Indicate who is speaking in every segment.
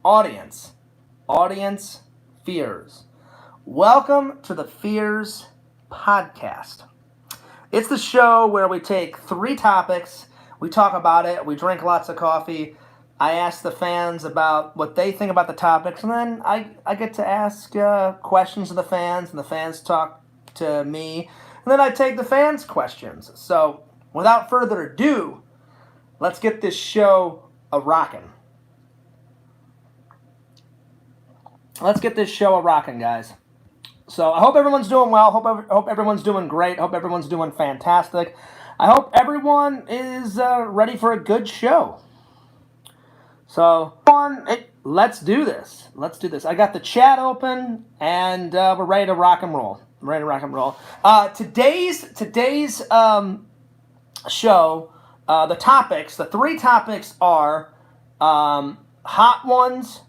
Speaker 1: audience, fears. Welcome to the Fears Podcast. It's the show where we take 3 topics, we talk about it, we drink lots of coffee. I ask the fans about what they think about the topics, and then I get to ask questions of the fans, and the fans talk to me, and then I take the fans' questions. So, without further ado, let's get this show a-rockin'. Let's get this show a-rockin', guys. So I hope everyone's doing well. Hope everyone's doing great. Hope everyone's doing fantastic. I hope everyone is ready for a good show. So, let's do this. I got the chat open, and we're ready to rock and roll. Today's show, the 3 topics are Hot Ones.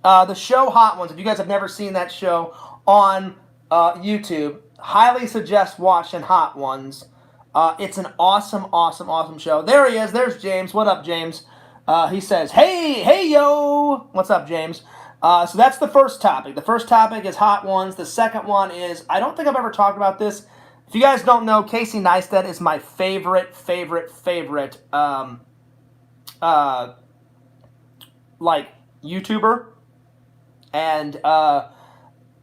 Speaker 1: The show Hot Ones. If you guys have never seen that show on YouTube, highly suggest watching Hot Ones. It's an awesome show. There he is. There's James. What up, James? He says, hey, yo. What's up, James? So that's the first topic. The first topic is Hot Ones. The second one is, I don't think I've ever talked about this. If you guys don't know, Casey Neistat is my favorite YouTuber. And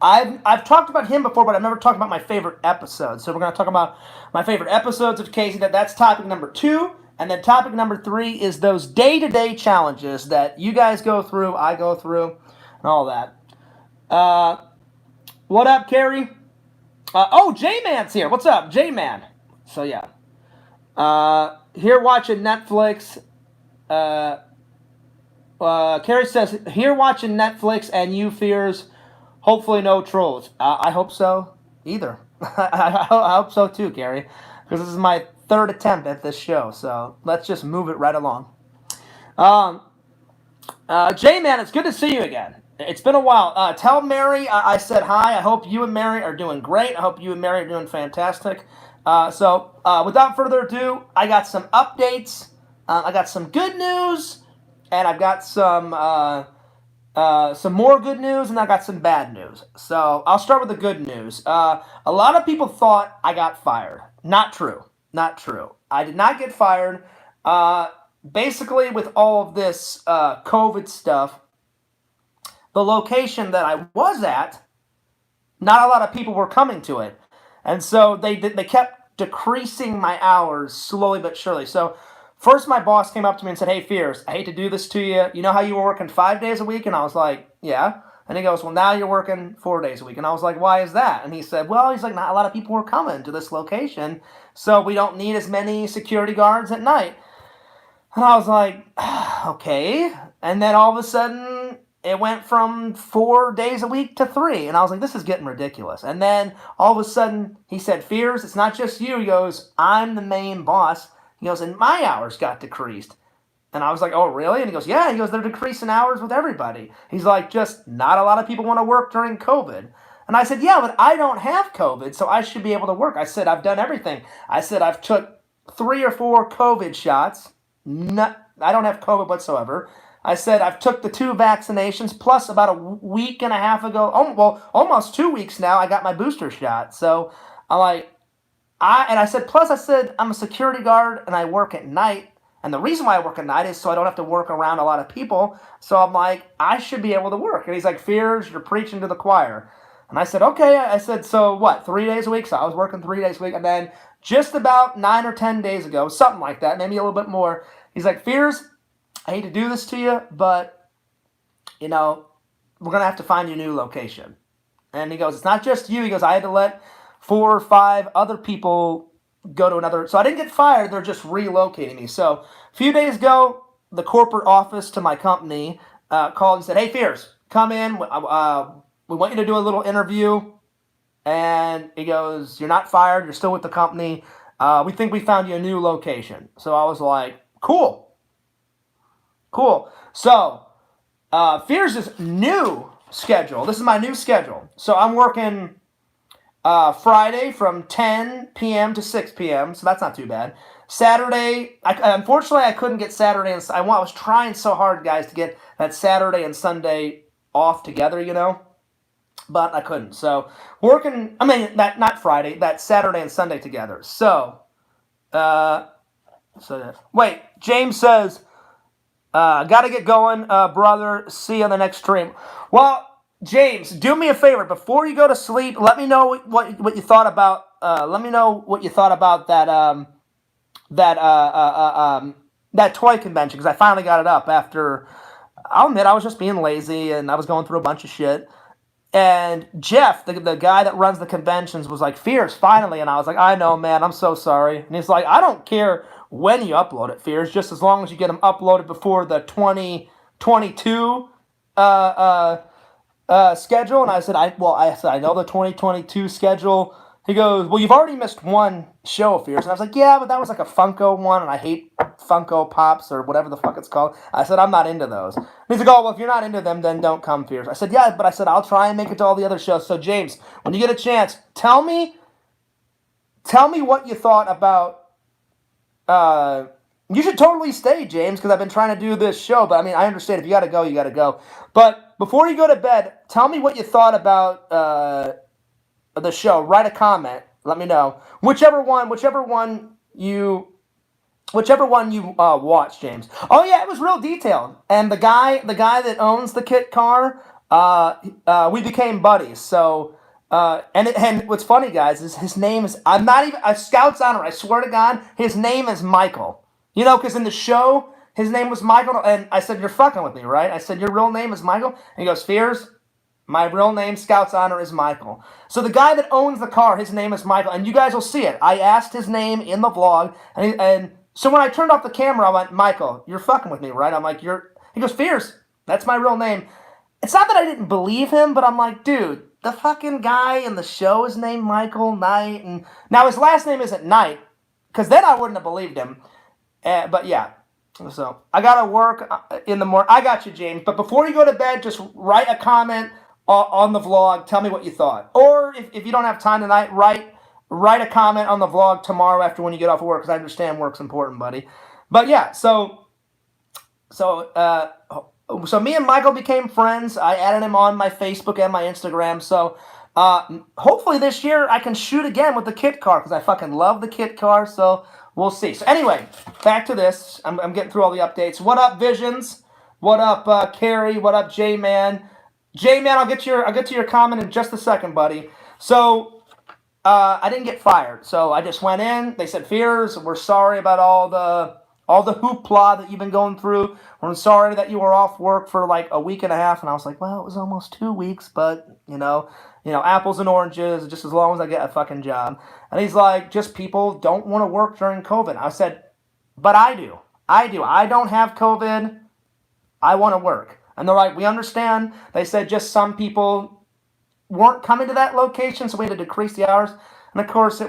Speaker 1: I've talked about him before, but I've never talked about my favorite episodes. So we're going to talk about my favorite episodes of Casey. That's topic number 2. And then topic number 3 is those day-to-day challenges that you guys go through, I go through, and all that. What up, Carrie? J-Man's here. What's up, J-Man? So, yeah. Here watching Netflix. Carrie says, here watching Netflix and you fears, hopefully no trolls. I hope so, either. I hope so too, Carrie, because this is my 3rd attempt at this show, so let's just move it right along. J-Man, it's good to see you again. It's been a while. Tell Mary I said hi. I hope you and Mary are doing great. I hope you and Mary are doing fantastic. So without further ado, I got some updates. I got some good news, and I've got some more good news, and I got some bad news. So I'll start with the good news. A lot of people thought I got fired. Not true. I did not get fired. Basically, with all of this COVID stuff, the location that I was at, not a lot of people were coming to it. And so they kept decreasing my hours slowly but surely. So first my boss came up to me and said, hey, Fierce, I hate to do this to you. You know how you were working 5 days a week? And I was like, yeah. And he goes, well, now you're working 4 days a week. And I was like, why is that? And he said, well, not a lot of people were coming to this location, so we don't need as many security guards at night. And I was like, okay. And then all of a sudden, it went from 4 days a week to 3. And I was like, this is getting ridiculous. And then all of a sudden, he said, Fears, it's not just you. He goes, I'm the main boss. He goes, and my hours got decreased. And I was like, oh, really? And he goes, yeah. He goes, they're decreasing hours with everybody. He's like, just not a lot of people want to work during COVID. And I said, yeah, but I don't have COVID, so I should be able to work. I said, I've done everything. I said, I've took 3 or 4 COVID shots. I don't have COVID whatsoever. I said, I've took the 2 vaccinations, plus about a week and a half ago, almost 2 weeks now, I got my booster shot. So I'm like, I said, I'm a security guard and I work at night. And the reason why I work at night is so I don't have to work around a lot of people. So I'm like, I should be able to work. And he's like, Fears, you're preaching to the choir. And I said, okay. I said, so what, 3 days a week? So I was working 3 days a week. And then just about 9 or 10 days ago, something like that, maybe a little bit more, he's like, Fears, I hate to do this to you, but, we're going to have to find you a new location. And he goes, it's not just you. He goes, I had to let 4 or 5 other people go to another. So I didn't get fired. They're just relocating me. So a few days ago, the corporate office to my company called and said, hey, Fears, come in. We want you to do a little interview. And he goes, you're not fired. You're still with the company. We think we found you a new location. So I was like, cool. So Fears' new schedule. This is my new schedule. So I'm working Friday from 10 p.m. to 6 p.m., so that's not too bad. Saturday, unfortunately, I couldn't get Saturday. I was trying so hard, guys, to get that Saturday and Sunday off together, but I couldn't. So working, that not Friday, that Saturday and Sunday together. So, wait, James says, got to get going, brother. See you on the next stream. Well, James, do me a favor. Before you go to sleep, let me know what you thought about. Let me know what you thought about that toy convention, because I finally got it up after. I'll admit I was just being lazy and I was going through a bunch of shit. And Jeff, the guy that runs the conventions, was like, Fierce, finally. And I was like, I know, man, I'm so sorry. And he's like, I don't care when you upload it, Fierce, just as long as you get them uploaded before the 2022 schedule. And I said, I know the 2022 schedule. He goes, well, you've already missed one show, Fierce. And I was like, yeah, but that was like a Funko one, and I hate Funko Pops or whatever the fuck it's called. I said, I'm not into those. And he's like, oh, well, if you're not into them, then don't come, Fierce. I said, yeah, but I said, I'll try and make it to all the other shows. So, James, when you get a chance, tell me what you thought about, you should totally stay, James, because I've been trying to do this show. But, I understand if you got to go, you got to go. But before you go to bed, tell me what you thought about the show. Write a comment. Let me know. Whichever one you watch, James. Oh yeah, it was real detailed. And the guy that owns the kit car, we became buddies. So and what's funny, guys, is his name is, I'm not even a Scout's honor. I swear to God, his name is Michael. Because in the show his name was Michael, and I said, you're fucking with me, right? I said, your real name is Michael, and he goes, Fears. My real name, Scout's honor, is Michael. So the guy that owns the car, his name is Michael, and you guys will see it. I asked his name in the vlog, and so when I turned off the camera, I went, Michael, you're fucking with me, right? I'm like, he goes, Fierce, that's my real name. It's not that I didn't believe him, but I'm like, dude, the fucking guy in the show is named Michael Knight, and now his last name isn't Knight, because then I wouldn't have believed him. But yeah. So I gotta work in the morning. I got you, James. But before you go to bed, just write a comment on the vlog. Tell me what you thought. Or if you don't have time tonight, write a comment on the vlog tomorrow after when you get off of work, because I understand work's important, buddy. But yeah, so me and Michael became friends. I added him on my Facebook and my Instagram. So hopefully this year I can shoot again with the kit car, because I fucking love the kit car. So we'll see. So anyway, back to this. I'm getting through all the updates. What up, Visions? What up, Carrie? What up, J-Man? J-Man, I'll get to your comment in just a second, buddy. So I didn't get fired. So I just went in. They said, Fears, we're sorry about all the hoopla that you've been going through. We're sorry that you were off work for like a week and a half. And I was like, well, it was almost 2 weeks, but apples and oranges, just as long as I get a fucking job. And he's like, just people don't want to work during COVID. I said, but I do. I don't have COVID. I want to work. And they're like, we understand. They said just some people weren't coming to that location, so we had to decrease the hours. And of course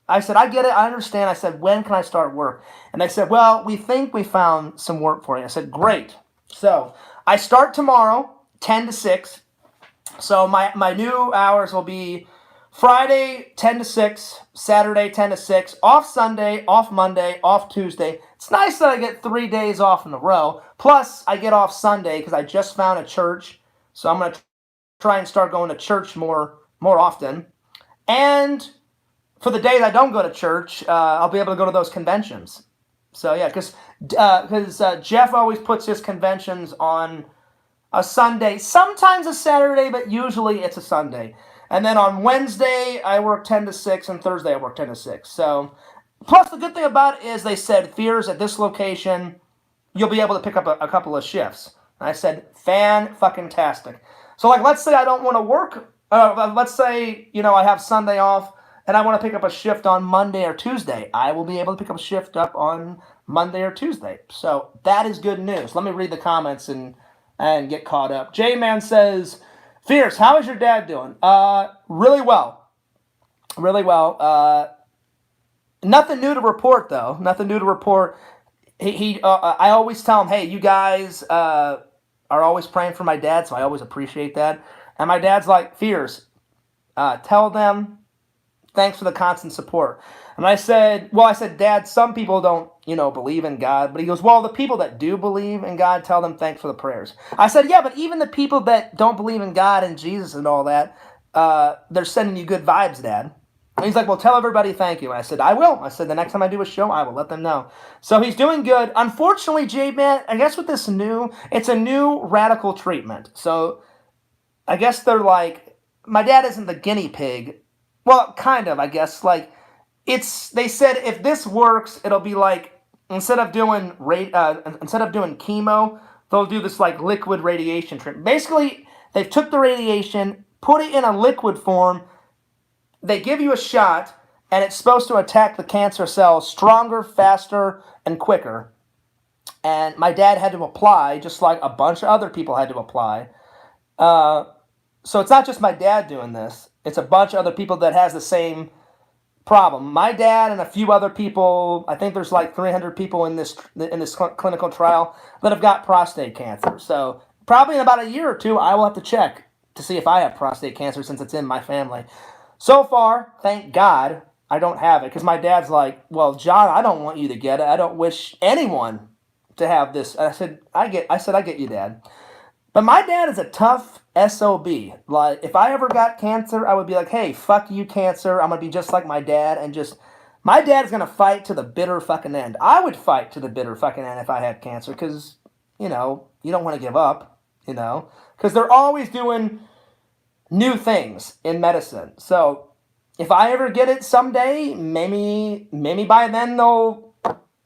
Speaker 1: I said, I get it, I understand. I said, when can I start work? And they said, well, we think we found some work for you. I said, great. So I start tomorrow, 10 to 6. So my new hours will be Friday, 10 to 6, Saturday, 10 to 6, off Sunday, off Monday, off Tuesday. It's nice that I get 3 days off in a row. Plus, I get off Sunday because I just found a church. So I'm going to try and start going to church more often. And for the days I don't go to church, I'll be able to go to those conventions. So yeah, because Jeff always puts his conventions on a Sunday, sometimes a Saturday, but usually it's a Sunday. And then on Wednesday, I work 10 to 6, and Thursday I work 10 to 6. So, plus the good thing about it is they said, Fears, at this location, you'll be able to pick up a couple of shifts. And I said, fan-fucking-tastic. So, like, let's say I don't want to work. Let's say, I have Sunday off, and I want to pick up a shift on Monday or Tuesday. I will be able to pick up a shift up on Monday or Tuesday. So, that is good news. Let me read the comments and get caught up. J-Man says, Fierce, how is your dad doing? Really well. Really well. Nothing new to report, though. Nothing new to report. I always tell him, hey, you guys are always praying for my dad, so I always appreciate that. And my dad's like, Fierce, tell them thanks for the constant support. And I said, Dad, some people don't believe in God. But he goes, well, the people that do believe in God, tell them thanks for the prayers. I said, yeah, but even the people that don't believe in God and Jesus and all that, they're sending you good vibes, Dad. And he's like, well, tell everybody thank you. And I said, I will. I said, the next time I do a show, I will let them know. So he's doing good. Unfortunately, J-Man, I guess with this it's a new radical treatment. So I guess they're like, my dad isn't the guinea pig. Well, kind of, I guess. Like, they said if this works, it'll be like, instead of doing chemo, they'll do this like liquid radiation treatment. Basically, they took the radiation, put it in a liquid form. They give you a shot, and it's supposed to attack the cancer cells stronger, faster, and quicker. And my dad had to apply, just like a bunch of other people had to apply. So it's not just my dad doing this. It's a bunch of other people that has the same problem. My dad and a few other people, I think there's like 300 people in this clinical trial that have got prostate cancer. So probably in about a year or two, I will have to check to see if I have prostate cancer since it's in my family. So far, thank God, I don't have it, because my dad's like, well, John, I don't want you to get it. I don't wish anyone to have this. I said, I get you, Dad. But my dad is a tough SOB. Like, if I ever got cancer, I would be like, hey, fuck you, cancer. I'm going to be just like my dad, and my dad's going to fight to the bitter fucking end. I would fight to the bitter fucking end if I had cancer, because, you don't want to give up, because they're always doing new things in medicine. So if I ever get it someday, maybe by then they'll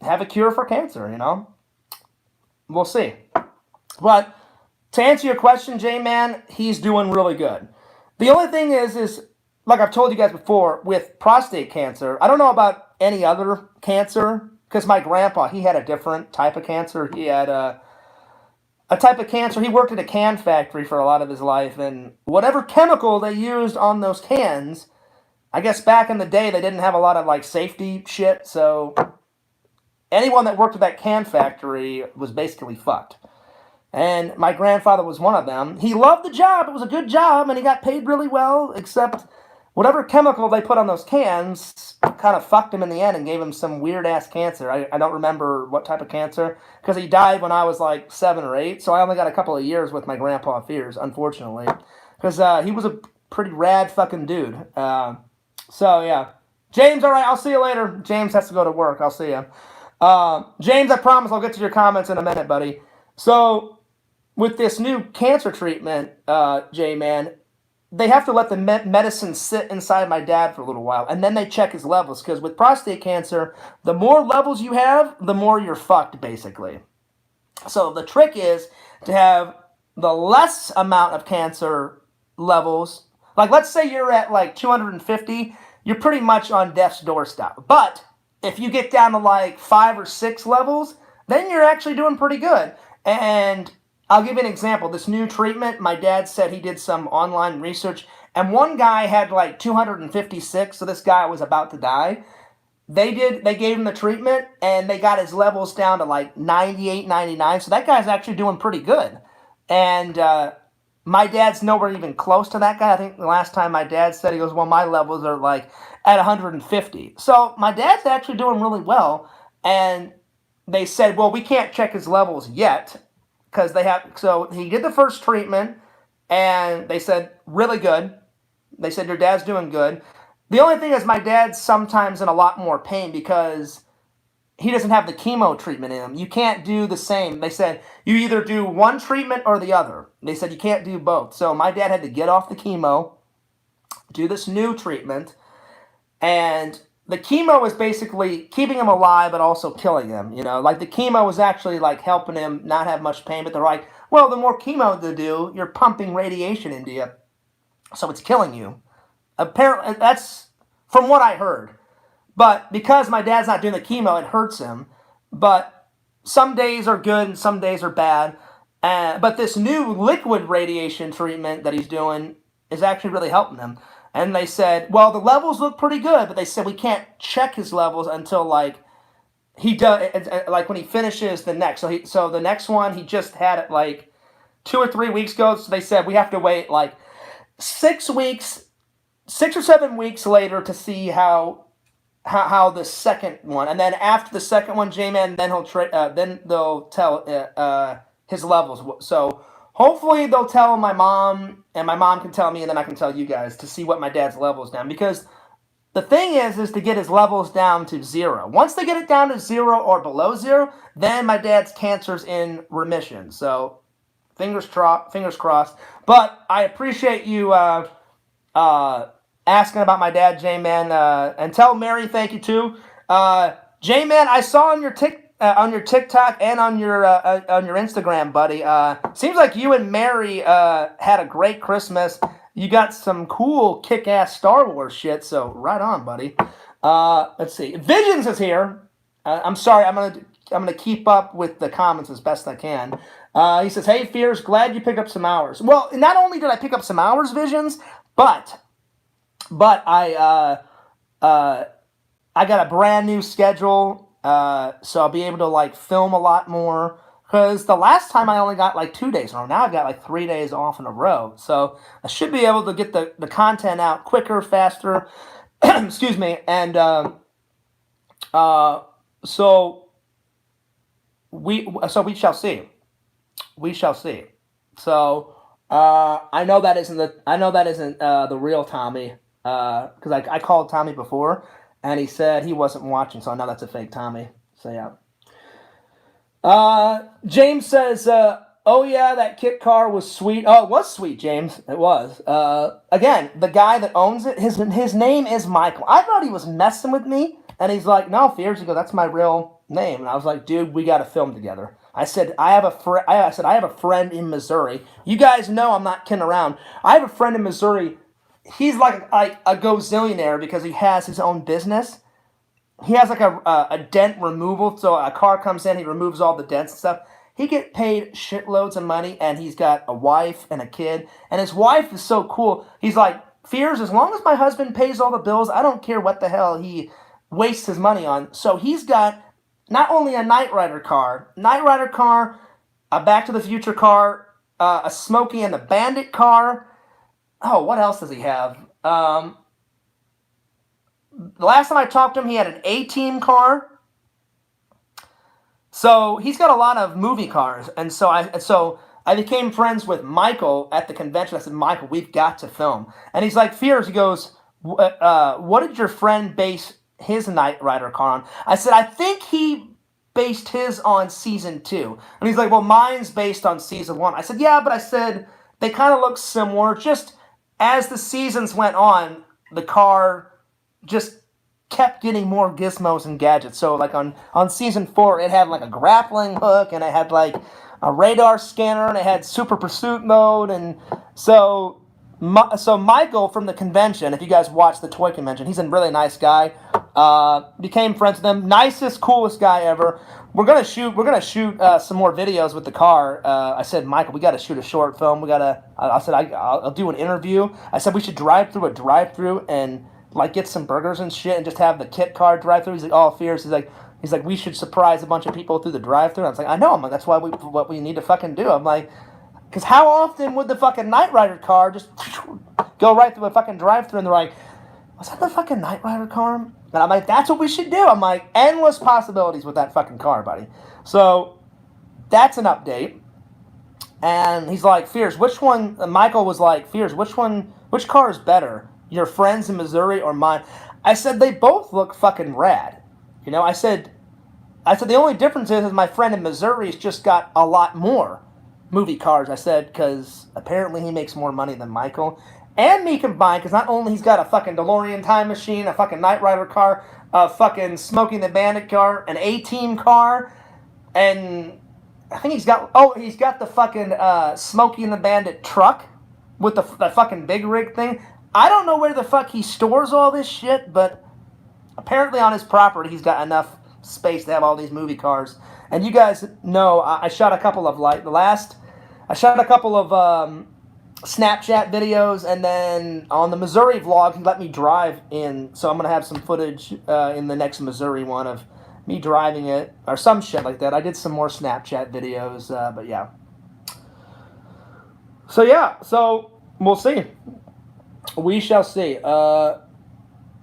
Speaker 1: have a cure for cancer, We'll see. But to answer your question, J-Man, he's doing really good. The only thing is like I've told you guys before, with prostate cancer, I don't know about any other cancer, because my grandpa, he had a different type of cancer. He had a type of cancer. He worked at a can factory for a lot of his life, and whatever chemical they used on those cans, I guess back in the day they didn't have a lot of like safety shit, so anyone that worked at that can factory was basically fucked. And my grandfather was one of them. He loved the job. It was a good job, and he got paid really well, except whatever chemical they put on those cans kind of fucked him in the end and gave him some weird-ass cancer. I don't remember what type of cancer, because he died when I was like 7 or 8, so I only got a couple of years with my grandpa Fears, unfortunately, because he was a pretty rad fucking dude. So, yeah. James, all right, I'll see you later. James has to go to work. I'll see you. James, I promise I'll get to your comments in a minute, buddy. So, with this new cancer treatment, J-Man, they have to let the medicine sit inside my dad for a little while, and then they check his levels, because with prostate cancer, the more levels you have, the more you're fucked, basically. So the trick is to have the less amount of cancer levels. Like, let's say you're at like 250, you're pretty much on death's doorstep. But if you get down to like 5 or 6 levels, then you're actually doing pretty good. And I'll give you an example. This new treatment, my dad said he did some online research, and one guy had like 256, so this guy was about to die. They gave him the treatment, and they got his levels down to like 98, 99, so that guy's actually doing pretty good. And my dad's nowhere even close to that guy. I think the last time my dad said, he goes, well, my levels are like at 150. So my dad's actually doing really well, and they said, well, we can't check his levels yet, because so he did the first treatment, and they said, really good. They said, your dad's doing good. The only thing is my dad's sometimes in a lot more pain because he doesn't have the chemo treatment in him. You can't do the same. They said, you either do one treatment or the other. They said, you can't do both. So my dad had to get off the chemo, do this new treatment, and the chemo was basically keeping him alive but also killing him, Like, the chemo was actually, like, helping him not have much pain, but they're like, well, the more chemo they do, you're pumping radiation into you, so it's killing you. Apparently, that's from what I heard. But because my dad's not doing the chemo, it hurts him. But some days are good and some days are bad. But this new liquid radiation treatment that he's doing is actually really helping him. And they said, well, the levels look pretty good, but they said we can't check his levels until, like, he does, like, when he finishes the next. So the next one, he just had it, like, 2 or 3 weeks ago. So they said we have to wait, like, 6 or 7 weeks later to see how how the second one, and then after the second one, J-Man, then they'll tell his levels. So hopefully they'll tell my mom, and my mom can tell me, and then I can tell you guys to see what my dad's levels down. Because the thing is to get his levels down to 0. Once they get it down to 0 or below 0, then my dad's cancer's in remission. So fingers crossed. But I appreciate you asking about my dad, J-Man, and tell Mary thank you too. J-Man, I saw on your TikTok and on your Instagram, buddy. Seems like you and Mary had a great Christmas. You got some cool kick-ass Star Wars shit, so right on, buddy. Let's see. Visions is here. I'm sorry. I'm gonna keep up with the comments as best I can. He says, "Hey, Fears, glad you picked up some hours." Well, not only did I pick up some hours, Visions, but I got a brand new schedule, so I'll be able to like film a lot more. Because the last time I only got like 2 days in a row. Now I've got like 3 days off in a row. So I should be able to get the content out quicker, faster. Excuse me. And so we shall see. We shall see. So I know that isn't the real Tommy. Because I called Tommy before, and he said he wasn't watching. So I know that's a fake Tommy. So yeah. James says, "Oh yeah, that kit car was sweet." Oh, it was sweet, James. It was. Again, the guy that owns it, his name is Michael. I thought he was messing with me, and he's like, "No, Fears." He goes, "That's my real name." And I was like, "Dude, we got to film together." I said, I have a friend in Missouri. You guys know I'm not kidding around. I have a friend in Missouri. He's like a gazillionaire because he has his own business. He has like a dent removal, so a car comes in, he removes all the dents and stuff. He get paid shitloads of money, and he's got a wife and a kid, and his wife is so cool. He's like, "Fears, as long as my husband pays all the bills, I don't care what the hell he wastes his money on." So he's got not only a Knight Rider car, a Back to the Future car, a Smokey and the Bandit car. Oh, what else does he have? The last time I talked to him, he had an A-Team car. So he's got a lot of movie cars. And so I became friends with Michael at the convention. I said, "Michael, we've got to film." And he's like, "Fears," he goes, "What did your friend base his Knight Rider car on?" I said, "I think he based his on season 2. And he's like, "Well, mine's based on season 1. I said, "Yeah, but I said they kind of look similar. Just as the seasons went on, the car just kept getting more gizmos and gadgets." So like on season 4, it had like a grappling hook, and it had like a radar scanner, and it had super pursuit mode. And so Michael from the convention, if you guys watch the toy convention, he's a really nice guy. Became friends with him. Nicest, coolest guy ever. We're gonna shoot some more videos with the car. I said, "Michael, we got to shoot a short film. I said I'll do an interview. I said we should drive through a drive-through and like get some burgers and shit and just have the kit car drive-through." He's like, "Oh, Fierce." He's like, "We should surprise a bunch of people through the drive-through." I was like, "I know." I'm like, "That's what we need to fucking do." I'm like, because how often would the fucking Knight Rider car just go right through a fucking drive-through? And they're like, "Was that the fucking Knight Rider car?" And I'm like, "That's what we should do." I'm like, endless possibilities with that fucking car, buddy. So that's an update. And he's like, "Fears, which one?" Michael was like, "Fears, which car is better? Your friends in Missouri or mine?" I said, "They both look fucking rad." You know, I said the only difference is my friend in Missouri's just got a lot more movie cars. I said, because apparently he makes more money than Michael and me combined, because not only he's got a fucking DeLorean time machine, a fucking Knight Rider car, a fucking Smokey and the Bandit car, an A-Team car, and I think he's got the fucking Smokey and the Bandit truck with the fucking big rig thing. I don't know where the fuck he stores all this shit, but apparently on his property he's got enough space to have all these movie cars. And you guys know I shot a couple of Snapchat videos, and then on the Missouri vlog he let me drive in, so I'm gonna have some footage in the next Missouri one of me driving it or some shit like that. I did some more Snapchat videos, but yeah. So we'll see. We shall see.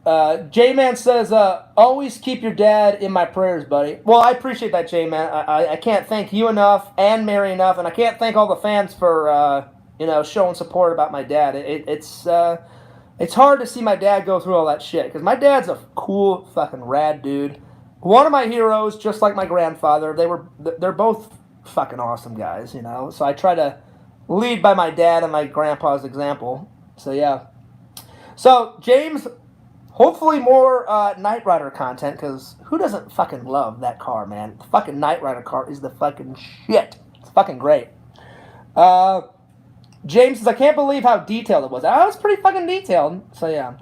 Speaker 1: J-Man says, always keep your dad in my prayers, buddy. Well, I appreciate that, J-Man. I can't thank you enough and Mary enough, and I can't thank all the fans for, showing support about my dad. It's hard to see my dad go through all that shit, because my dad's a cool, fucking rad dude. One of my heroes, just like my grandfather. They're both fucking awesome guys, So I try to lead by my dad and my grandpa's example. So, yeah. So, James, hopefully more Knight Rider content, because who doesn't fucking love that car, man? The fucking Knight Rider car is the fucking shit. It's fucking great. James says, I can't believe how detailed it was. I was pretty fucking detailed, so yeah.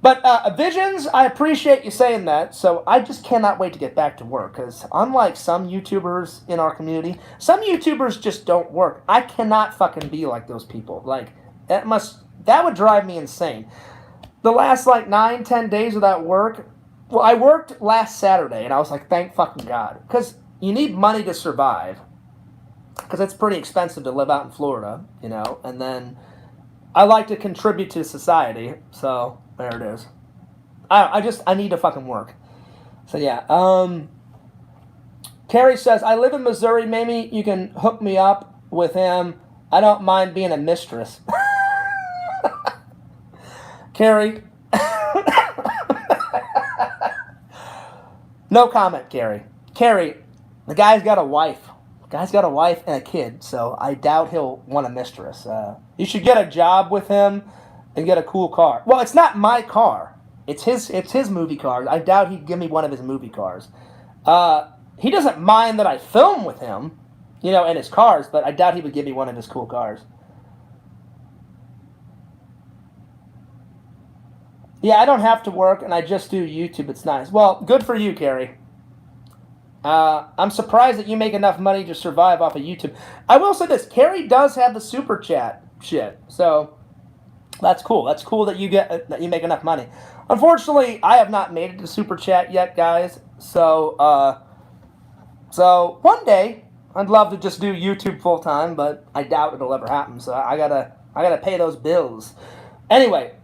Speaker 1: But Visions, I appreciate you saying that, so I just cannot wait to get back to work, because unlike some YouTubers in our community, some YouTubers just don't work. I cannot fucking be like those people. Like, that would drive me insane. The last, 9-10 days without work, well, I worked last Saturday, and I was like, thank fucking God. Because you need money to survive. Because it's pretty expensive to live out in Florida, and then I like to contribute to society, so there it is. I need to fucking work. So, yeah. Carrie says, I live in Missouri, maybe you can hook me up with him. I don't mind being a mistress. Carrie. No comment, Carrie. Carrie, the guy's got a wife. Guy's got a wife and a kid, so I doubt he'll want a mistress. You should get a job with him and get a cool car. Well, it's not my car. It's his movie car. I doubt he'd give me one of his movie cars. He doesn't mind that I film with him, in his cars, but I doubt he would give me one of his cool cars. Yeah, I don't have to work, and I just do YouTube. It's nice. Well, good for you, Carrie. I'm surprised that you make enough money to survive off of YouTube. I will say this. Carrie does have the super chat shit, so that's cool. That's cool that you make enough money. Unfortunately, I have not made it to super chat yet, guys. So one day I'd love to just do YouTube full time, but I doubt it'll ever happen. So I gotta pay those bills. Anyway.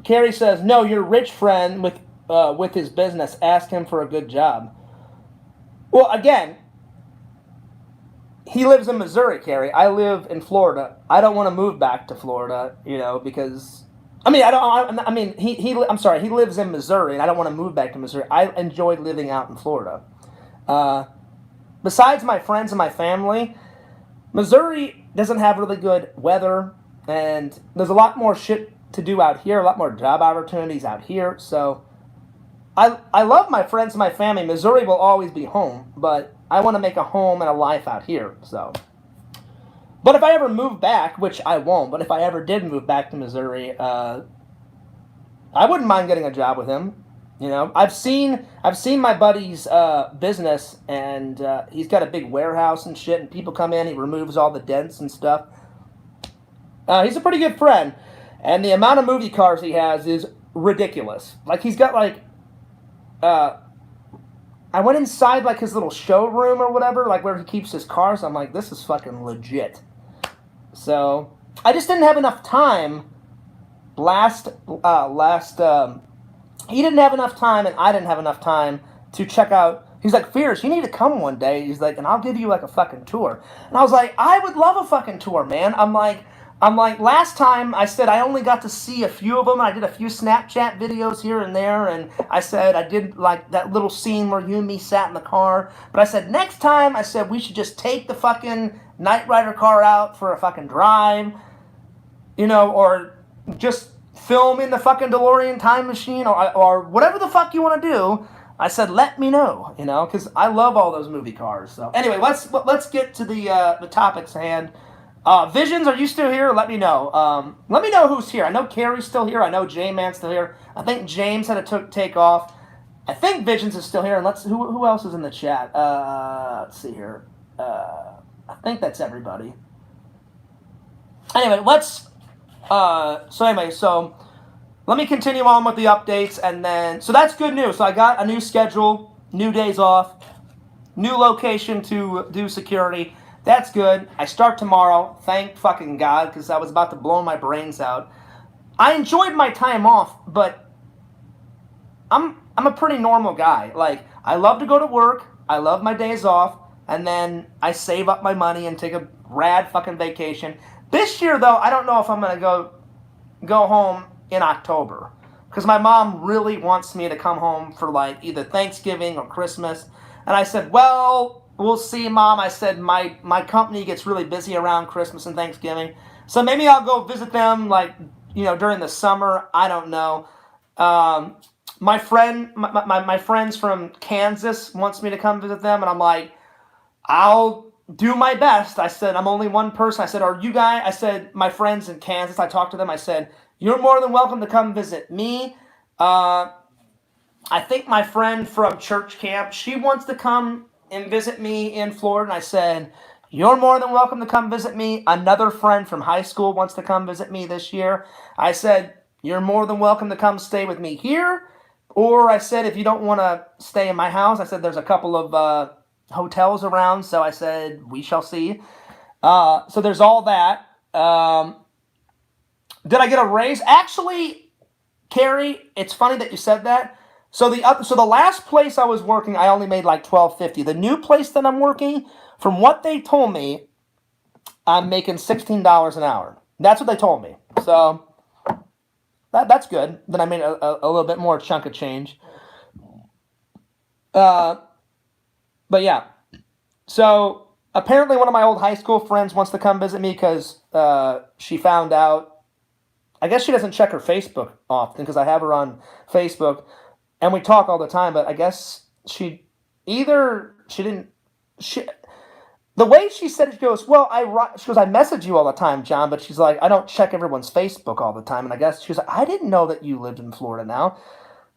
Speaker 1: Carrie says, no, your rich friend with his business, ask him for a good job. Well, again, he lives in Missouri, Carrie. I live in Florida. I don't want to move back to Florida, because he lives in Missouri, and I don't want to move back to Missouri. I enjoy living out in Florida. Besides my friends and my family, Missouri doesn't have really good weather. And there's a lot more shit to do out here, a lot more job opportunities out here. So I love my friends and my family. Missouri will always be home, but I want to make a home and a life out here. So, but if I ever move back, which I won't, but if I ever did move back to Missouri, I wouldn't mind getting a job with him. I've seen my buddy's business, and he's got a big warehouse and shit, and people come in, he removes all the dents and stuff. He's a pretty good friend, and the amount of movie cars he has is ridiculous. He's got, I went inside, his little showroom or whatever, where he keeps his cars. I'm like, this is fucking legit. So, I just didn't have enough time he didn't have enough time, and I didn't have enough time to check out. He's like, Fierce, you need to come one day. He's like, and I'll give you, a fucking tour. And I was like, I would love a fucking tour, man. I'm like, last time I said I only got to see a few of them. I did a few Snapchat videos here and there, and I said I did that little scene where you and me sat in the car. But I said next time, we should just take the fucking Knight Rider car out for a fucking drive, or just film in the fucking DeLorean time machine, or whatever the fuck you want to do. I said, let me know, because I love all those movie cars. So anyway, let's get to the topics at hand. Visions, are you still here? Let me know. Let me know who's here. I know Carrie's still here. I know J-Man's still here. I think James had to take off. I think Visions is still here. And who else is in the chat? Let's see here. I think that's everybody. Anyway, so let me continue on with the updates, and then, so that's good news. So I got a new schedule, new days off, new location to do security. That's good. I start tomorrow. Thank fucking God, because I was about to blow my brains out. I enjoyed my time off, but I'm a pretty normal guy. Like, I love to go to work. I love my days off, and then I save up my money and take a rad fucking vacation. This year, though, I don't know if I'm gonna go home in October because my mom really wants me to come home for like either Thanksgiving or Christmas, and I said, well, we'll see, Mom. I said my company gets really busy around Christmas and Thanksgiving, so maybe I'll go visit them like during the summer. I don't know. Um, my friends from Kansas wants me to come visit them, and I'm like, I'll do my best. I said, I'm only one person. I said, are you guys? I said, my friends in Kansas, I talked to them. I said, you're more than welcome to come visit me. I think my friend from church camp, she wants to come and visit me in Florida. And I said, you're more than welcome to come visit me. Another friend from high school wants to come visit me this year. I said, you're more than welcome to come stay with me here. Or I said, if you don't want to stay in my house, I said, there's a couple of hotels around. So I said, we shall see. So there's all that. Did I get a raise? Actually, Carrie, it's funny that you said that. So the last place I was working, I only made like $12.50. The new place that I'm working, from what they told me, I'm making $16 an hour. That's what they told me. So that's good. Then I made a little bit more chunk of change. But yeah. So apparently one of my old high school friends wants to come visit me because she found out. I guess she doesn't check her Facebook often because I have her on Facebook. And we talk all the time, but I guess the way she said it, she goes, well, I message you all the time, John, but she's like, I don't check everyone's Facebook all the time. And I guess she was like, I didn't know that you lived in Florida now.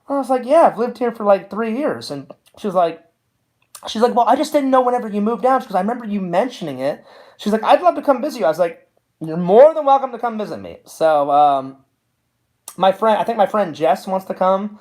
Speaker 1: And I was like, yeah, I've lived here for like 3 years. And she's like, well, I just didn't know whenever you moved down because I remember you mentioning it. She's like, I'd love to come visit you. I was like, you're more than welcome to come visit me. So I think my friend Jess wants to come.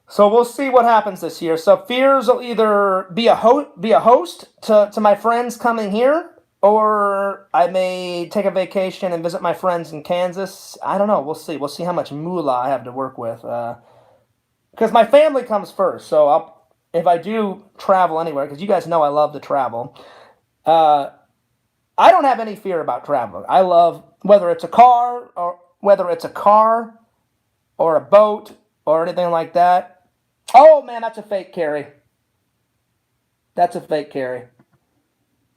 Speaker 1: So we'll see what happens this year. So Fears will either be a host to my friends coming here, or I may take a vacation and visit my friends in Kansas. I don't know. We'll see. We'll see how much moolah I have to work with. Because my family comes first. So if I do travel anywhere, because you guys know I love to travel, I don't have any fear about traveling. I love whether it's a car or a boat or anything like that. Oh, man, that's a fake Carrie. That's a fake Carrie.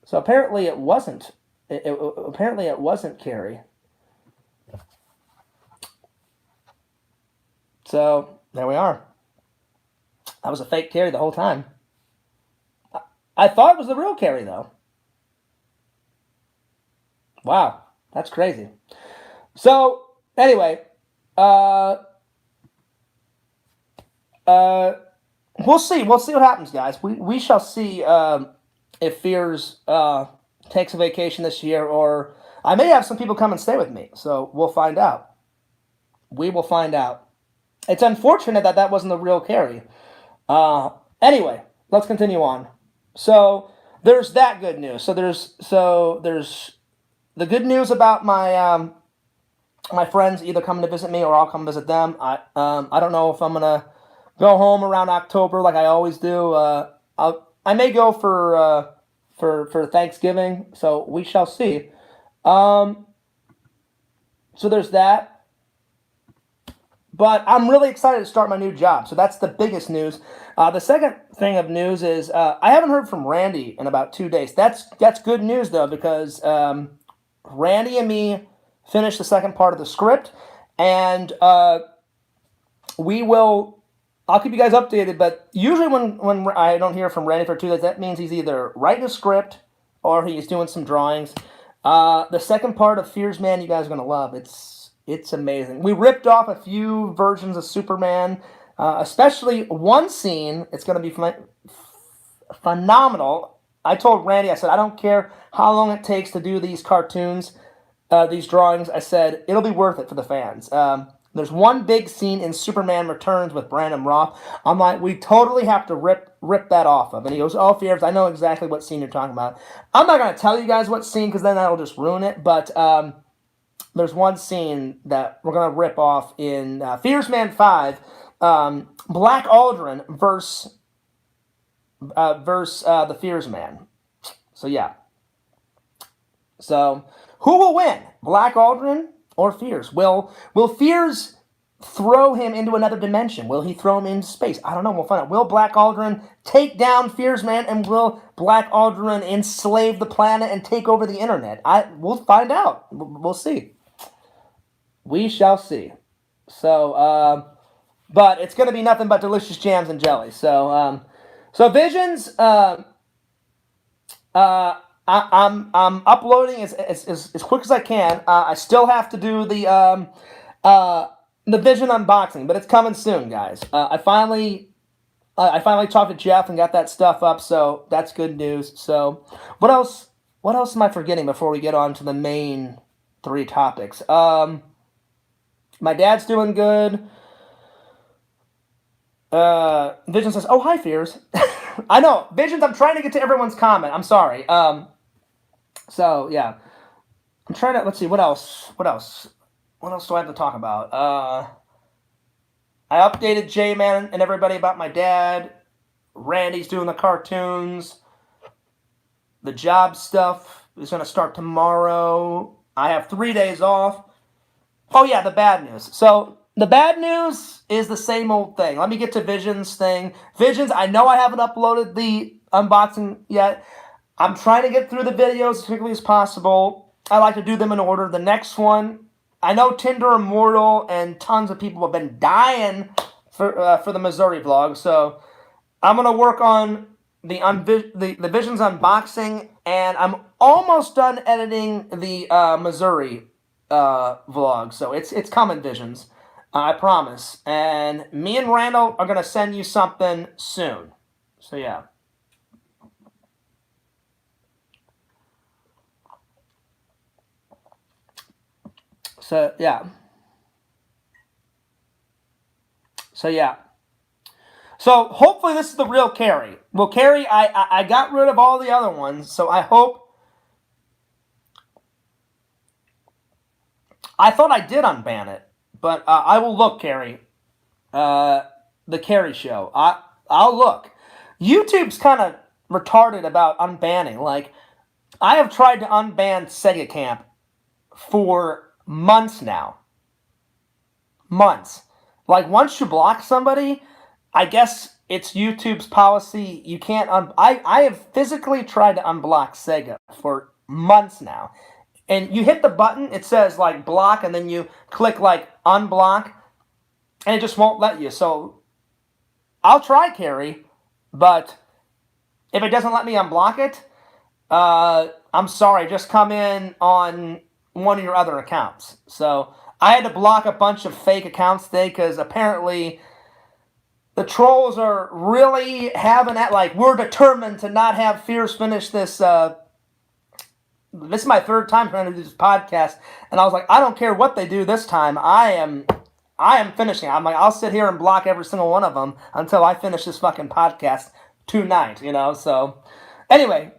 Speaker 1: So apparently it wasn't. Apparently it wasn't Carrie. So there we are. That was a fake Carrie the whole time. I thought it was the real Carrie, though. Wow, that's crazy. So anyway, we'll see. We'll see what happens, guys. We shall see if Fears takes a vacation this year, or I may have some people come and stay with me. So we'll find out. We will find out. It's unfortunate that wasn't the real Carrie. Anyway, let's continue on. So there's that good news. So there's the good news about my my friends either coming to visit me or I'll come visit them. I don't know if I'm gonna go home around October like I always do. I may go for Thanksgiving, so we shall see. So there's that. But I'm really excited to start my new job. So that's the biggest news. The second thing of news is I haven't heard from Randy in about 2 days. That's good news though, because Randy and me finished the second part of the script, and I'll keep you guys updated, but usually when I don't hear from Randy for 2 days, that means he's either writing a script or he's doing some drawings. The second part of Fears Man, you guys are going to love. It's amazing. We ripped off a few versions of Superman, especially one scene. It's going to be phenomenal. I told Randy, I said, I don't care how long it takes to do these cartoons, these drawings. I said, it'll be worth it for the fans. There's one big scene in Superman Returns with Brandon Roth. I'm like, we totally have to rip that off of. And he goes, oh, Fears, I know exactly what scene you're talking about. I'm not going to tell you guys what scene because then that'll just ruin it. But there's one scene that we're gonna rip off in Fears Man 5, Black Aldrin versus the Fears Man. So yeah. So who will win, Black Aldrin or Fears? Will Fears throw him into another dimension? Will he throw him into space? I don't know. We'll find out. Will Black Aldrin take down Fears Man, and will Black Aldrin enslave the planet and take over the internet? We'll find out. We'll see. We shall see. So, but it's going to be nothing but delicious jams and jelly. So, Visions. I'm uploading as quick as I can. I still have to do the Vision unboxing, but it's coming soon, guys. I finally talked to Jeff and got that stuff up, so that's good news. So, what else am I forgetting before we get on to the main 3 topics? My dad's doing good. Vision says, "Oh, hi, Fears." I know, Visions. I'm trying to get to everyone's comment. I'm sorry. So yeah, I'm trying to. Let's see. What else do I have to talk about? I updated J-Man and everybody about my dad. Randy's doing the cartoons. The job stuff is going to start tomorrow. I have 3 days off. Oh yeah, the bad news. So the bad news is the same old thing. Let me get to Visions thing. Visions, I know I haven't uploaded the unboxing yet. I'm trying to get through the videos as quickly as possible. I like to do them in order. The next one, I know Tinder Immortal and tons of people have been dying for the Missouri vlog, so I'm going to work on the Visions unboxing, and I'm almost done editing the Missouri vlog, so it's coming, Visions. I promise. And me and Randall are going to send you something soon. So, yeah. So, yeah. So, hopefully this is the real Carrie. Well, Carrie, I got rid of all the other ones, so I hope... I thought I did unban it. But I will look, Carrie. The Carrie Show. I'll look. YouTube's kind of retarded about unbanning. Like, I have tried to unban Sega Camp for months now. Months. Like, once you block somebody, I guess it's YouTube's policy. You can't I have physically tried to unblock Sega for months now. And you hit the button, it says, like, block, and then you click, like, unblock, and it just won't let you. So, I'll try, Carrie, but if it doesn't let me unblock it, I'm sorry, just come in on one of your other accounts. So, I had to block a bunch of fake accounts today, because apparently the trolls are really having that, like, we're determined to not have Fears finish this, this is my 3rd time trying to do this podcast, and I was like, I don't care what they do this time. I am finishing. I'm like, I'll sit here and block every single one of them until I finish this fucking podcast tonight, you know? So, anyway,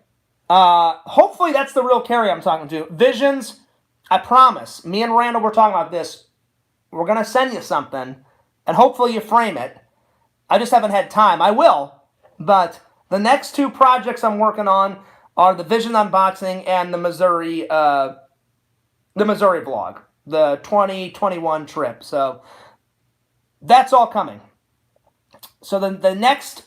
Speaker 1: hopefully that's the real Carrie I'm talking to. Visions, I promise. Me and Randall were talking about this. We're going to send you something, and hopefully you frame it. I just haven't had time. I will, but the next 2 projects I'm working on are the Vision unboxing and the Missouri vlog, the 2021 trip. So that's all coming. So the next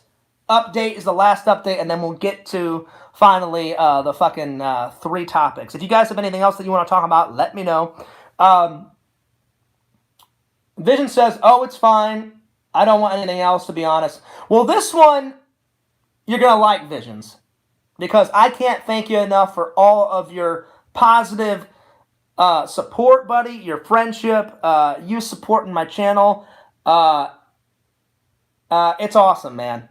Speaker 1: update is the last update, and then we'll get to finally the fucking 3 topics. If you guys have anything else that you want to talk about, let me know. Vision says, "Oh, it's fine. I don't want anything else, to be honest." Well, this one you're gonna like, Visions. Because I can't thank you enough for all of your positive support, buddy, your friendship, you supporting my channel. It's awesome, man.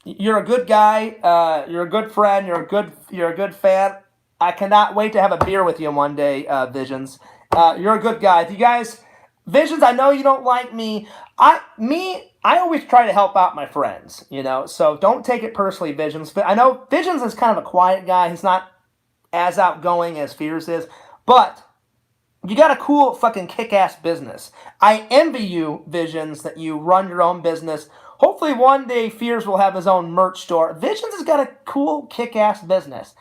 Speaker 1: You're a good guy. You're a good friend. You're a good fan. I cannot wait to have a beer with you one day, Visions. You're a good guy. If you guys, Visions, I know you don't like me. I always try to help out my friends, you know, so don't take it personally, Visions. But I know Visions is kind of a quiet guy. He's not as outgoing as Fears is. But you got a cool fucking kick-ass business. I envy you, Visions, that you run your own business. Hopefully one day Fears will have his own merch store. Visions has got a cool kick-ass business.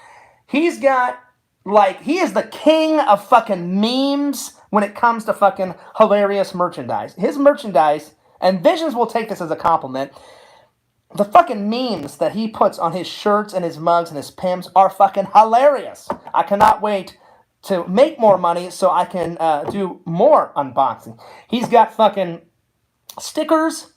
Speaker 1: He's got, like, he is the king of fucking memes when it comes to fucking hilarious merchandise. His merchandise, and Visions will take this as a compliment, the fucking memes that he puts on his shirts and his mugs and his pimps are fucking hilarious. I cannot wait to make more money so I can do more unboxing. He's got fucking stickers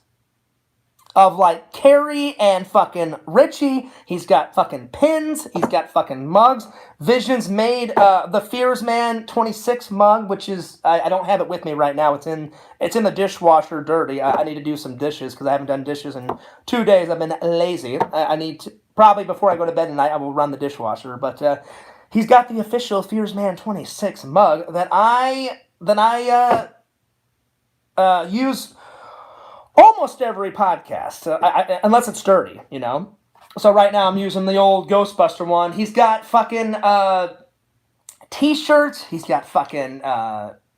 Speaker 1: of like Carrie and fucking Richie. He's got fucking pins. He's got fucking mugs. Visions made the Fears Man 26 mug, which is I don't have it with me right now. It's in the dishwasher, dirty. I need to do some dishes because I haven't done dishes in 2 days. I've been lazy. I need to probably before I go to bed tonight. I will run the dishwasher, but he's got the official Fears Man 26 mug that I use almost every podcast, unless it's dirty, you know. So right now I'm using the old Ghostbuster one. He's got fucking t-shirts. He's got fucking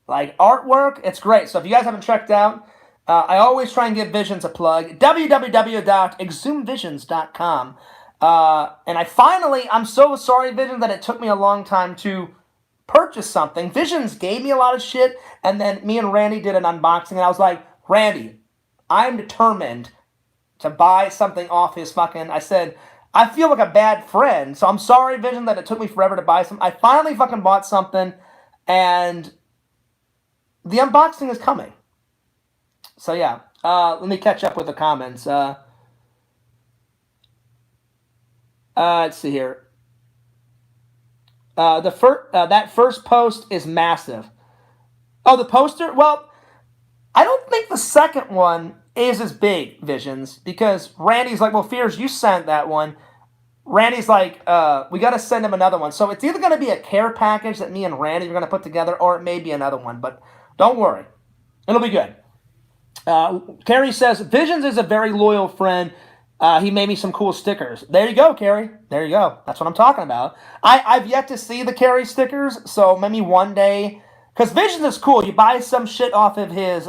Speaker 1: like artwork. It's great. So if you guys haven't checked out, I always try and give Visions a plug. www.exhumvisions.com. And I'm so sorry, Visions, that it took me a long time to purchase something. Visions gave me a lot of shit, and then me and Randy did an unboxing, and I was like, Randy, I'm determined to buy something off his fucking... I said, I feel like a bad friend, so I'm sorry, Vision, that it took me forever to buy some. I finally fucking bought something, and the unboxing is coming. So yeah, let me catch up with the comments. Let's see here. That first post is massive. Oh, the poster? Well, I don't think the second one is as big, Visions, because Randy's like, well, Fears, you sent that one. Randy's like, we got to send him another one. So it's either going to be a care package that me and Randy are going to put together, or it may be another one. But don't worry. It'll be good. Carrie says, Visions is a very loyal friend. He made me some cool stickers. There you go, Carrie. There you go. That's what I'm talking about. I've yet to see the Carrie stickers, so maybe one day... Because Visions is cool. You buy some shit off of his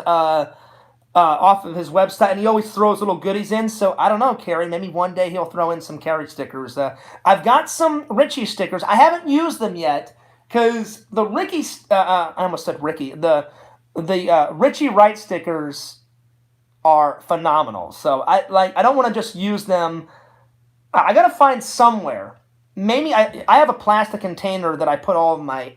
Speaker 1: website, and he always throws little goodies in. So I don't know, Carrie. Maybe one day he'll throw in some Carrie stickers. I've got some Richie stickers. I haven't used them yet because the Ricky. I almost said Ricky. The Richie Wright stickers are phenomenal. So I don't want to just use them. I gotta find somewhere. Maybe I have a plastic container that I put all of my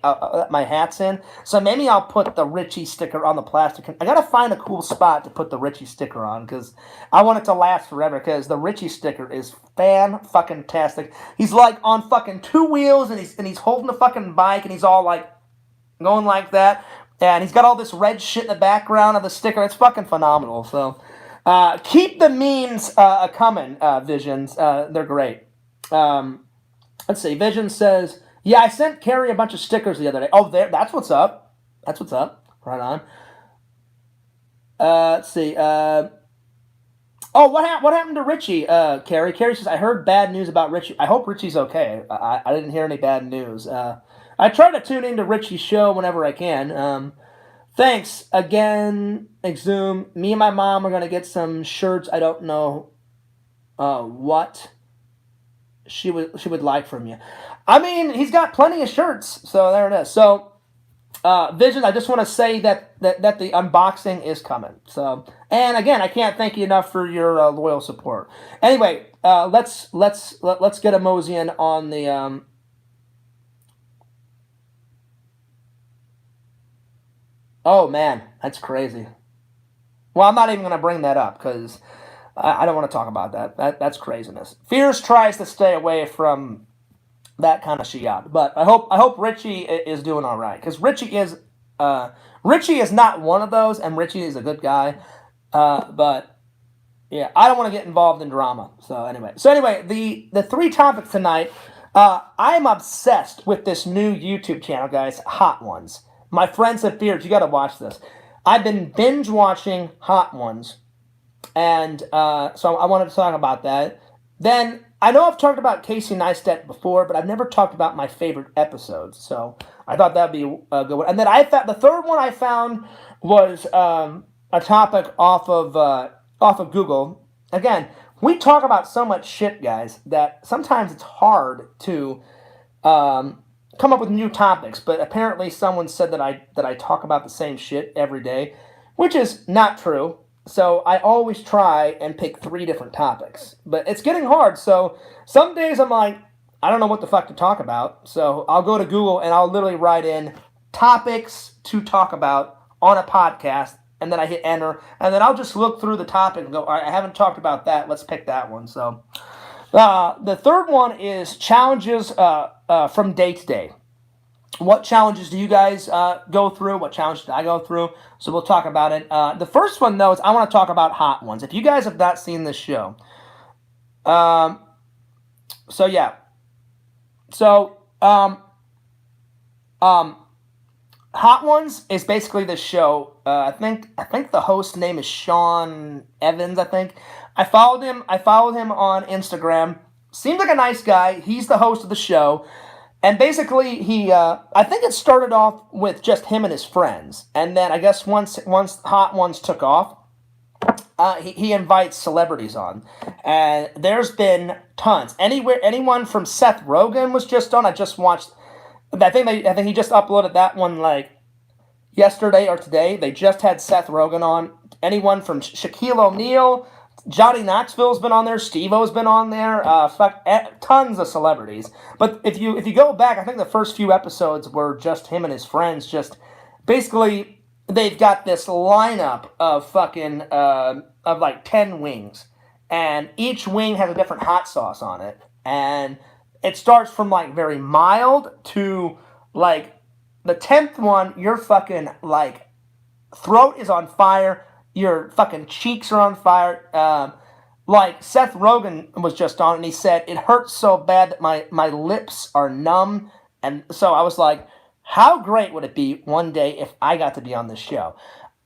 Speaker 1: hats in, so maybe I'll put the Richie sticker on the plastic. I gotta find a cool spot to put the Richie sticker on because I want it to last forever. Because the Richie sticker is fan-fucking-tastic. He's like on fucking 2 wheels, and he's holding the fucking bike, and he's all like going like that, and he's got all this red shit in the background of the sticker. It's fucking phenomenal. So keep the memes coming, Visions. They're great. Let's see. Vision says, yeah, I sent Carrie a bunch of stickers the other day. Oh, that's what's up. That's what's up. Right on. Let's see. What happened to Richie, Carrie? Carrie says, I heard bad news about Richie. I hope Richie's okay. I didn't hear any bad news. I try to tune into Richie's show whenever I can. Thanks again, Exhum. Me and my mom are going to get some shirts. I don't know what she would like from you. I mean, he's got plenty of shirts, so there it is. So, Vision, I just want to say that the unboxing is coming. So, and again, I can't thank you enough for your loyal support. Anyway, let's get a mosey in on the Oh man, that's crazy. Well, I'm not even going to bring that up because I don't want to talk about that. That's craziness. Fears tries to stay away from that kind of shiat, but I hope Richie is doing all right because Richie is not one of those, and Richie is a good guy. But yeah, I don't want to get involved in drama. So anyway, the 3 topics tonight. I'm obsessed with this new YouTube channel, guys. Hot Ones. My friends at Fears, you got to watch this. I've been binge watching Hot Ones. And so I wanted to talk about that. Then I know I've talked about Casey Neistat before, but I've never talked about my favorite episodes. So I thought that'd be a good one. And then the third one I found was a topic off of Google. Again, we talk about so much shit, guys, that sometimes it's hard to come up with new topics. But apparently, someone said that I talk about the same shit every day, which is not true. So I always try and pick 3 different topics. But it's getting hard. So some days I'm like, I don't know what the fuck to talk about. So I'll go to Google and I'll literally write in topics to talk about on a podcast. And then I hit enter. And then I'll just look through the topic and go, all right, I haven't talked about that. Let's pick that one. So the third one is challenges from day to day. What challenges do you guys go through? What challenges did I go through? So we'll talk about it. The first one, though, is I want to talk about hot ones. If you guys have not seen this show. So, yeah. So, Hot Ones is basically this show. I think the host's name is Sean Evans, I think. I followed him on Instagram. Seems like a nice guy. He's the host of the show. And basically, I think it started off with just him and his friends. And then I guess once Hot Ones took off, he invites celebrities on. And there's been tons. Anyone from Seth Rogen was just on. I just watched. I think he just uploaded that one like yesterday or today. They just had Seth Rogen on. Anyone from Shaquille O'Neal, Johnny Knoxville's been on there. Steve-O's been on there. Tons of celebrities. But if you go back, I think the first few episodes were just him and his friends. Just basically, they've got this lineup of fucking of like 10 wings, and each wing has a different hot sauce on it, and it starts from like very mild to like the 10th one. Your fucking like throat is on fire. Your fucking cheeks are on fire. Like Seth Rogen was just on, and he said it hurts so bad that my lips are numb. And so I was like, how great would it be one day if I got to be on this show?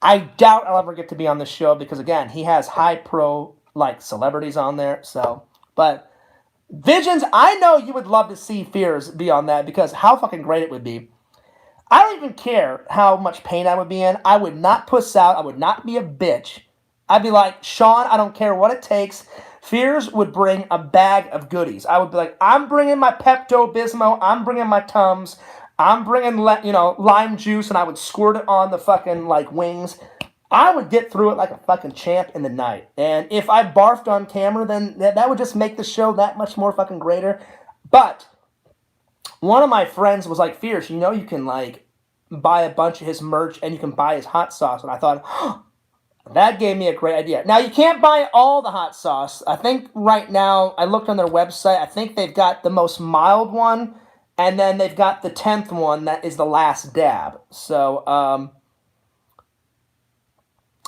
Speaker 1: I doubt I'll ever get to be on this show because again, he has high pro like celebrities on there. So, but Visions, I know you would love to see Fears be on that because how fucking great it would be. I don't even care how much pain I would be in. I would not puss out. I would not be a bitch. I'd be like, Sean, I don't care what it takes. Fears would bring a bag of goodies. I would be like, I'm bringing my Pepto-Bismol. I'm bringing my Tums. I'm bringing, lime juice, and I would squirt it on the fucking, wings. I would get through it like a fucking champ in the night. And if I barfed on camera, then that would just make the show that much more fucking greater. But one of my friends was like, Fierce, you can, buy a bunch of his merch and you can buy his hot sauce. And I thought, that gave me a great idea. Now, you can't buy all the hot sauce. I think right now, I looked on their website, I think they've got the most mild one, and then they've got the 10th one that is the last dab. So, I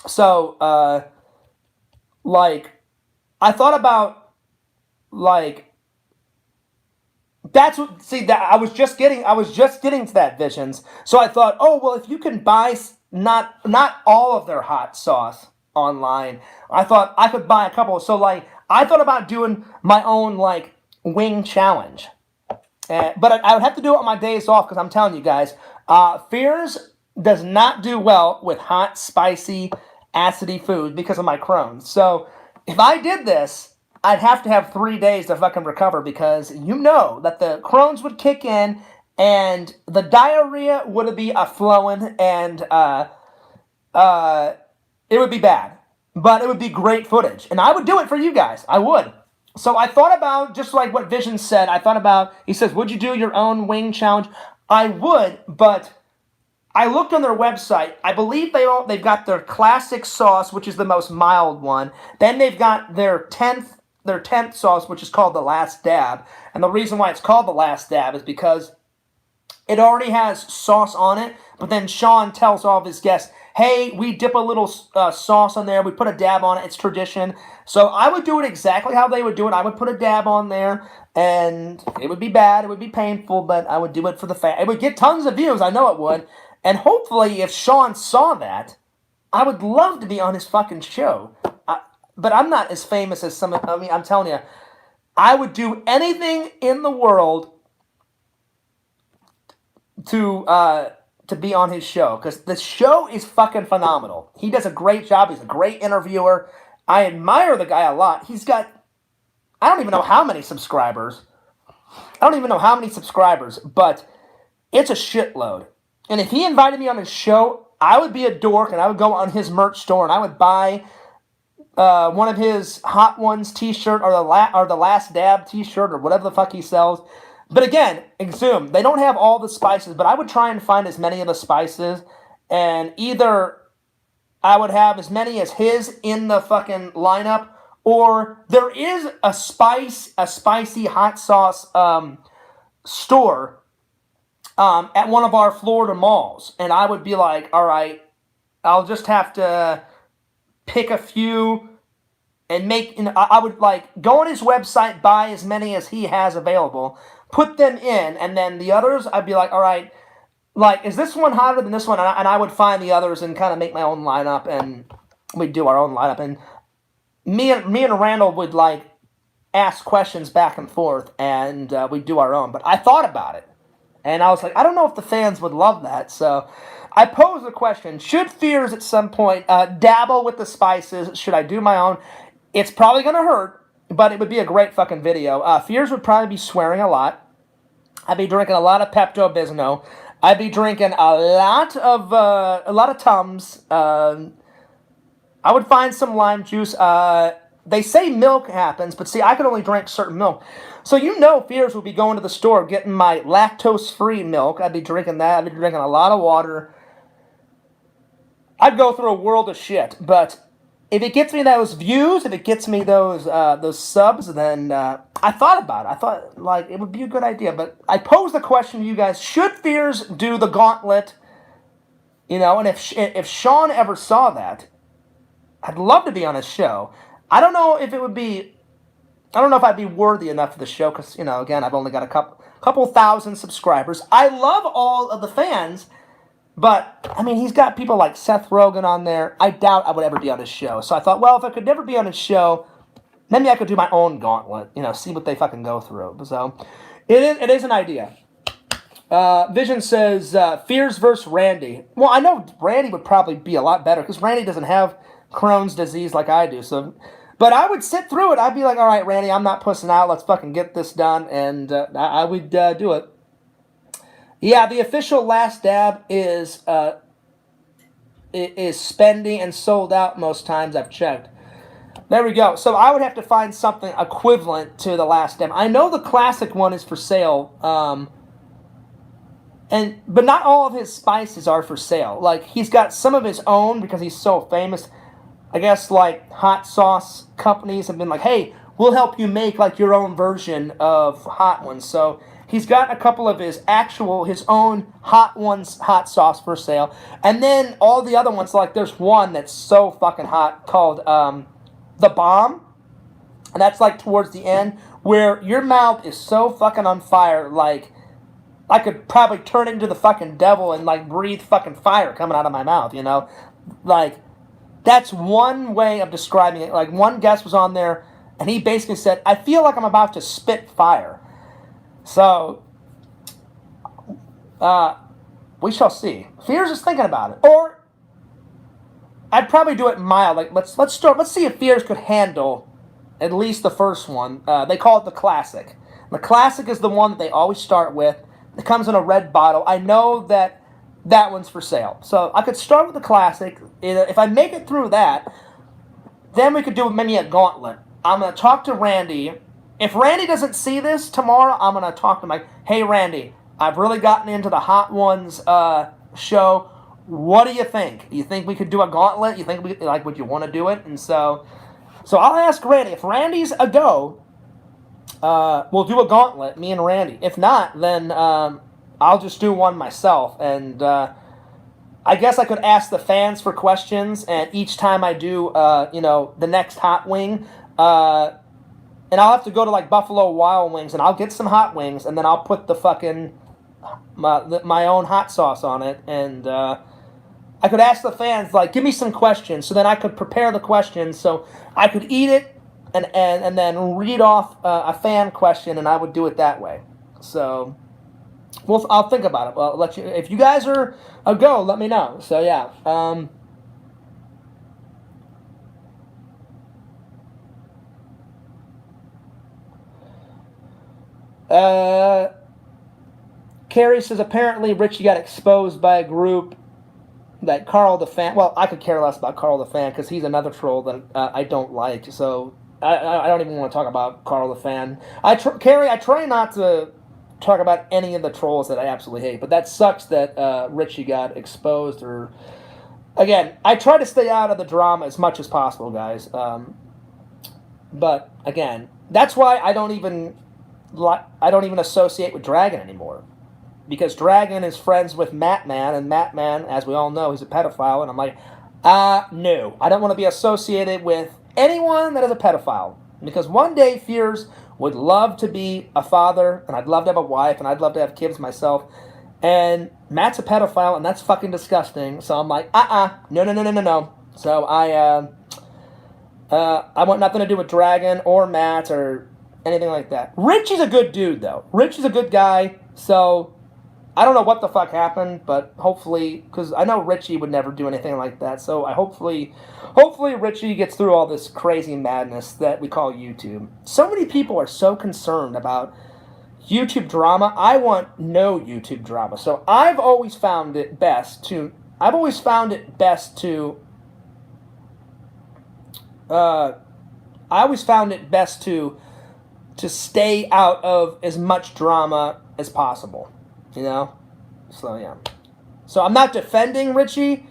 Speaker 1: thought about, that's what, see, that I was just getting to that, Visions. So I thought, oh, well, if you can buy not all of their hot sauce online, I thought I could buy a couple. So, I thought about doing my own, wing challenge. But I would have to do it on my days off because I'm telling you guys, Fears does not do well with hot, spicy, acidy food because of my Crohn's. So if I did this, I'd have to have 3 days to fucking recover because that the Crohn's would kick in and the diarrhea would be a-flowing and it would be bad. But it would be great footage. And I would do it for you guys. I would. So I thought about, just like what Vision said, he says, would you do your own wing challenge? I would, but I looked on their website. I believe they've got their classic sauce, which is the most mild one. Then they've got their 10th sauce, which is called the Last Dab. And the reason why it's called the Last Dab is because it already has sauce on it. But then Sean tells all of his guests, hey, we dip a little sauce on there. We put a dab on it. It's tradition. So I would do it exactly how they would do it. I would put a dab on there, and it would be bad. It would be painful, but I would do it for the fan. It would get tons of views. I know it would. And hopefully, if Sean saw that, I would love to be on his fucking show. But I'm not as famous as I'm telling you, I would do anything in the world to be on his show, because the show is fucking phenomenal. He does a great job. He's a great interviewer. I admire the guy a lot. He's got, I don't even know how many subscribers. But it's a shitload. And if he invited me on his show, I would be a dork and I would go on his merch store and I would buy one of his Hot Ones t-shirt or the Last Dab t-shirt or whatever the fuck he sells. But again, Exhumed, they don't have all the spices, but I would try and find as many of the spices, and either I would have as many as his in the fucking lineup, or there is a spicy hot sauce store at one of our Florida malls, and I would be like, all right, I'll just have to pick a few and make, I would like go on his website, buy as many as he has available, put them in, and then the others, I'd be like, all right, like, is this one hotter than this one? And I would find the others and kind of make my own lineup, and we'd do our own lineup. And me and Randall would, like, ask questions back and forth, and we'd do our own. But I thought about it, and I was like, I don't know if the fans would love that. So I posed the question, should Fears at some point dabble with the spices? Should I do my own? It's probably going to hurt, but it would be a great fucking video. Fears would probably be swearing a lot. I'd be drinking a lot of Pepto-Bismol. I'd be drinking a lot of Tums. I would find some lime juice. They say milk happens, but see, I could only drink certain milk. So Fears would be going to the store getting my lactose-free milk. I'd be drinking that. I'd be drinking a lot of water. I'd go through a world of shit, but if it gets me those views, if it gets me those subs, then I thought about it. I thought, like, it would be a good idea. But I posed the question to you guys, should Fears do the gauntlet? And if Sean ever saw that, I'd love to be on his show. I don't know if I'd be worthy enough for the show, because, again, I've only got a couple thousand subscribers. I love all of the fans, but, I mean, he's got people like Seth Rogen on there. I doubt I would ever be on his show. So I thought, well, if I could never be on his show, maybe I could do my own gauntlet, see what they fucking go through. So it is an idea. Vision says, Fears versus Randy. Well, I know Randy would probably be a lot better, because Randy doesn't have Crohn's disease like I do. So, but I would sit through it. I'd be like, all right, Randy, I'm not pussing out. Let's fucking get this done. And I would do it. Yeah, the official Last Dab is spendy and sold out most times I've checked. There we go. So I would have to find something equivalent to the Last Dab. I know the classic one is for sale, but not all of his spices are for sale. Like, he's got some of his own because he's so famous. I guess, like, hot sauce companies have been like, hey, we'll help you make, like, your own version of Hot Ones. So he's got a couple of his own Hot Ones hot sauce for sale. And then all the other ones, like, there's one that's so fucking hot called The Bomb. And that's, like, towards the end, where your mouth is so fucking on fire, like, I could probably turn into the fucking devil and, like, breathe fucking fire coming out of my mouth, Like, that's one way of describing it. Like, one guest was on there, and he basically said, I feel like I'm about to spit fire. So, we shall see. Fears is thinking about it. Or, I'd probably do it mild. Like, let's see if Fears could handle at least the first one. They call it the Classic. The Classic is the one that they always start with. It comes in a red bottle. I know that one's for sale. So I could start with the Classic. If I make it through that, then we could do maybe a gauntlet. I'm going to talk to Randy. If Randy doesn't see this tomorrow, I'm going to talk to him like, hey, Randy, I've really gotten into the Hot Ones show. What do you think? You think we could do a gauntlet? You think would you want to do it? And so I'll ask Randy. If Randy's a go, we'll do a gauntlet, me and Randy. If not, then I'll just do one myself. And I guess I could ask the fans for questions, and each time I do, the next hot wing, and I'll have to go to, like, Buffalo Wild Wings, and I'll get some hot wings, and then I'll put the fucking, my own hot sauce on it, and I could ask the fans, like, give me some questions, so then I could prepare the questions, so I could eat it, and then read off a fan question, and I would do it that way. So, well, I'll think about it. Well, I'll let you. If you guys are a go, let me know. So yeah. Carrie says apparently Richie got exposed by a group that Carl the Fan. Well, I could care less about Carl the Fan because he's another troll that I don't like. So I don't even want to talk about Carl the Fan. Carrie, I try not to talk about any of the trolls that I absolutely hate, but that sucks that Richie got exposed. Or again, I try to stay out of the drama as much as possible, guys. But again, that's why I don't even associate with Dragon anymore. Because Dragon is friends with Matman, and Matman, as we all know, he's a pedophile, and I'm like, no. I don't want to be associated with anyone that is a pedophile. Because one day, Fears would love to be a father, and I'd love to have a wife, and I'd love to have kids myself. And Matt's a pedophile, and that's fucking disgusting. So I'm like, no. So I want nothing to do with Dragon or Matt or anything like that. Richie's a good dude, though. Richie's a good guy, so I don't know what the fuck happened, but hopefully, because I know Richie would never do anything like that, so hopefully Richie gets through all this crazy madness that we call YouTube. So many people are so concerned about YouTube drama. I want no YouTube drama. So I've always found it best to stay out of as much drama as possible. You know? So, yeah. So, I'm not defending Richie,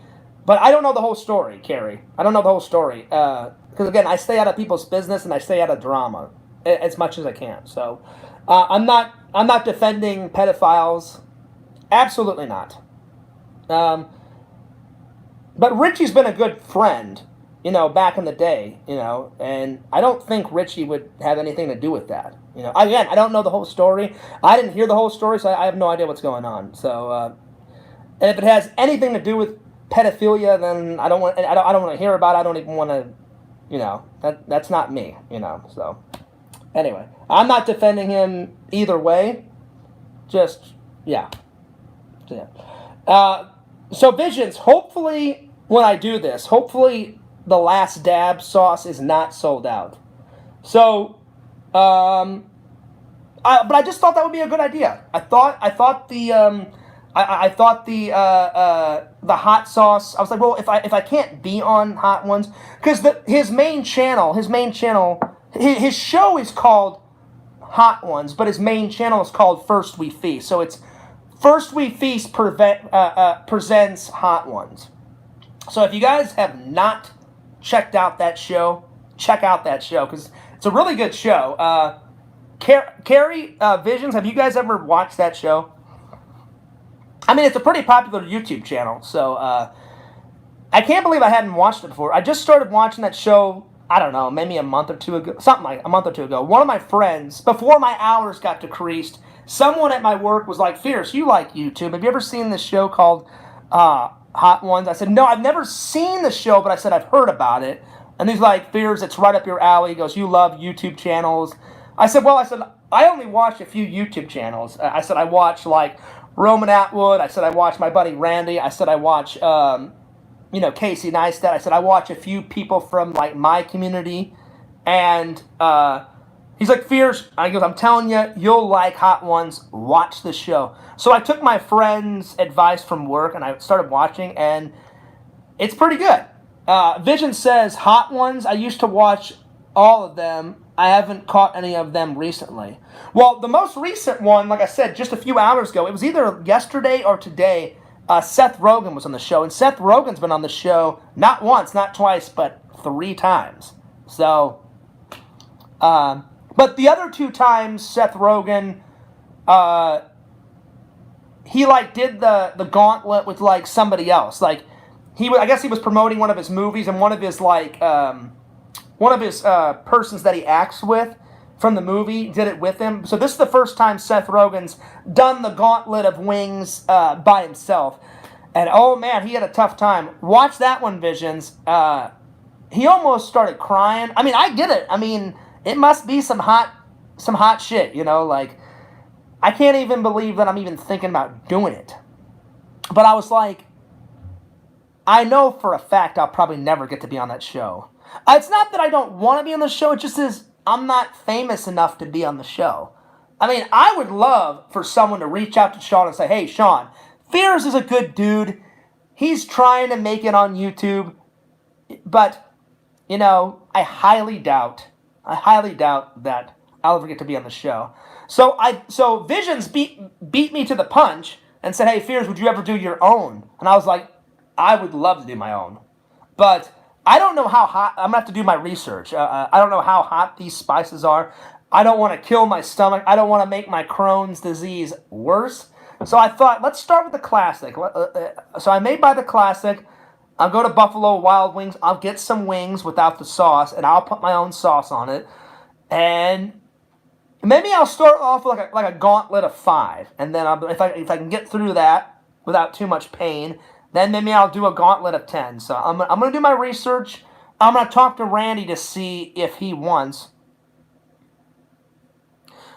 Speaker 1: but I don't know the whole story, Carrie. I don't know the whole story. Because, again, I stay out of people's business and I stay out of drama as much as I can. So, I'm not defending pedophiles. Absolutely not. But Richie's been a good friend, back in the day, and I don't think Richie would have anything to do with that. Again, I don't know the whole story. I didn't hear the whole story, so I have no idea what's going on. So, and if it has anything to do with pedophilia, then I don't want to hear about it. I don't even want to, that's not me, So, anyway, I'm not defending him either way. Just, yeah. So Visions, hopefully when I do this, hopefully the last dab sauce is not sold out. So, but I just thought that would be a good idea. I thought the hot sauce. I was like, well, if I can't be on Hot Ones, because his show is called Hot Ones, but his main channel is called First We Feast. So it's First We Feast presents Hot Ones. So if you guys have not checked out that show, check out that show because it's a really good show. Carrie Visions, have you guys ever watched that show? I mean, it's a pretty popular YouTube channel, so I can't believe I hadn't watched it before. I just started watching that show, I don't know, maybe a month or two ago. One of my friends, before my hours got decreased, someone at my work was like, Fierce, you like YouTube. Have you ever seen this show called Hot Ones? I said, no, I've never seen the show, but I said, I've heard about it. And he's like, Fierce, it's right up your alley. He goes, you love YouTube channels. I said, I only watch a few YouTube channels. I said, I watch, like, Roman Atwood. I said, I watch my buddy Randy. I said, I watch, Casey Neistat. I said, I watch a few people from, like, my community. And he's like, Fierce. I goes, I'm telling you, you'll like Hot Ones. Watch the show. So I took my friend's advice from work, and I started watching, and it's pretty good. Vision says, Hot Ones, I used to watch all of them. I haven't caught any of them recently. Well, the most recent one, like I said, just a few hours ago, it was either yesterday or today, Seth Rogen was on the show. And Seth Rogen's been on the show not once, not twice, but 3 times. So, but the other 2 times, Seth Rogen, he, like, did the gauntlet with, like, somebody else. Like, I guess he was promoting one of his movies, and one of his persons that he acts with from the movie did it with him. So this is the first time Seth Rogen's done the gauntlet of wings by himself. And oh man, he had a tough time. Watch that one, Visions. he almost started crying. I mean, I get it. I mean, it must be some hot shit, you know, like I can't even believe that I'm even thinking about doing it. But I was like, I know for a fact I'll probably never get to be on that show. It's not that I don't want to be on the show, it just is I'm not famous enough to be on the show. I mean, I would love for someone to reach out to Sean and say, hey, Sean, Fears is a good dude. He's trying to make it on YouTube. But, you know, I highly doubt that I'll ever get to be on the show. So Visions beat me to the punch and said, hey, Fears, would you ever do your own? And I was like, I would love to do my own. But I don't know how hot. I'm going to have to do my research. I don't know how hot these spices are. I don't want to kill my stomach. I don't want to make my Crohn's disease worse. So I thought, let's start with the classic. So I made by the classic. I'll go to Buffalo Wild Wings. I'll get some wings without the sauce, and I'll put my own sauce on it. And maybe I'll start off with like a gauntlet of 5. And then if I can get through that without too much pain, then maybe I'll do a gauntlet of 10. So I'm going to do my research. I'm going to talk to Randy to see if he wants.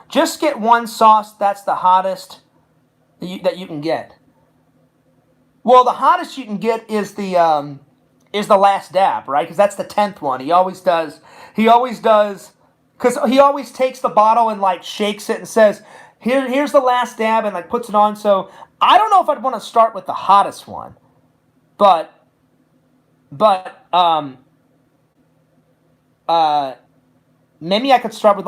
Speaker 1: Just get one sauce. That's the hottest that you can get. Well, the hottest you can get is the last dab, right? Because that's the 10th one. He always does. Because he always takes the bottle and like shakes it and says, here's the last dab, and like puts it on. So I don't know if I'd want to start with the hottest one, but maybe I could start with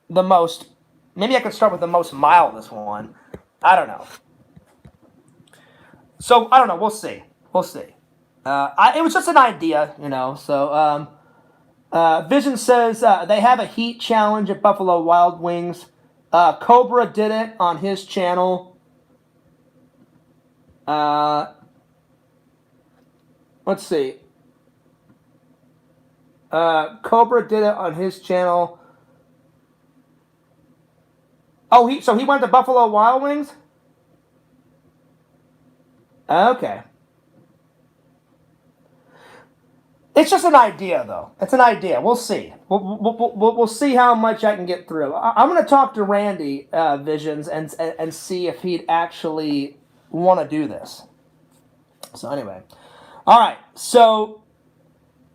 Speaker 1: the most. Maybe I could start with the most mildest one. I don't know. So I don't know. We'll see. It was just an idea, you know. So Vision says they have a heat challenge at Buffalo Wild Wings. Cobra did it on his channel. Let's see. Cobra did it on his channel. Oh, he went to Buffalo Wild Wings? Okay. It's just an idea, though. It's an idea. We'll see. We'll see how much I can get through. I'm going to talk to Randy Visions and see if he'd actually want to do this. So anyway, all right. So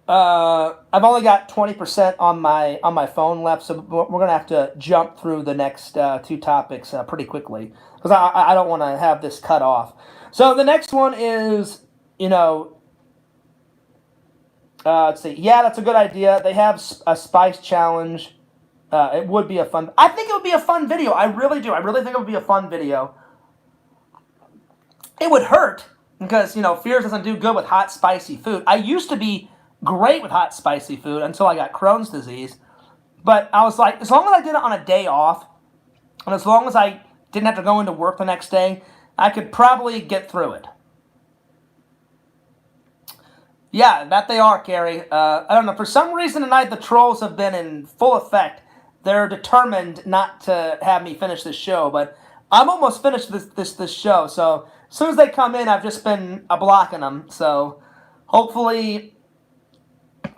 Speaker 1: I've only got 20% on my phone left, so we're going to have to jump through the next 2 topics pretty quickly because I don't want to have this cut off. So the next one is, you know. Let's see. Yeah, that's a good idea. They have a spice challenge. It would be a fun. I think it would be a fun video. I really do. I really think it would be a fun video. It would hurt because, you know, Fears doesn't do good with hot, spicy food. I used to be great with hot, spicy food until I got Crohn's disease. But I was like, as long as I did it on a day off, and as long as I didn't have to go into work the next day, I could probably get through it. Yeah, that they are, Carrie. I don't know. For some reason tonight, the trolls have been in full effect. They're determined not to have me finish this show, but I'm almost finished this show. So as soon as they come in, I've just been blocking them. So hopefully,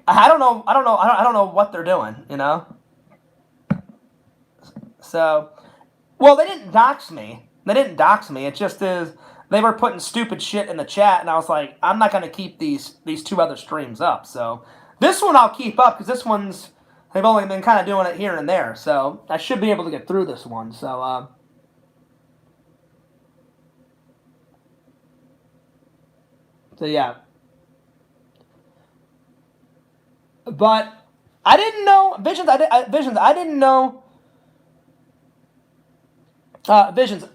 Speaker 1: I don't know what they're doing. You know. So, well, they didn't dox me. It just is. They were putting stupid shit in the chat, and I was like, I'm not going to keep these 2 other streams up. So this one I'll keep up because this one's, they've only been kind of doing it here and there. So I should be able to get through this one. So yeah. But I didn't know, Visions, I didn't know, Visions,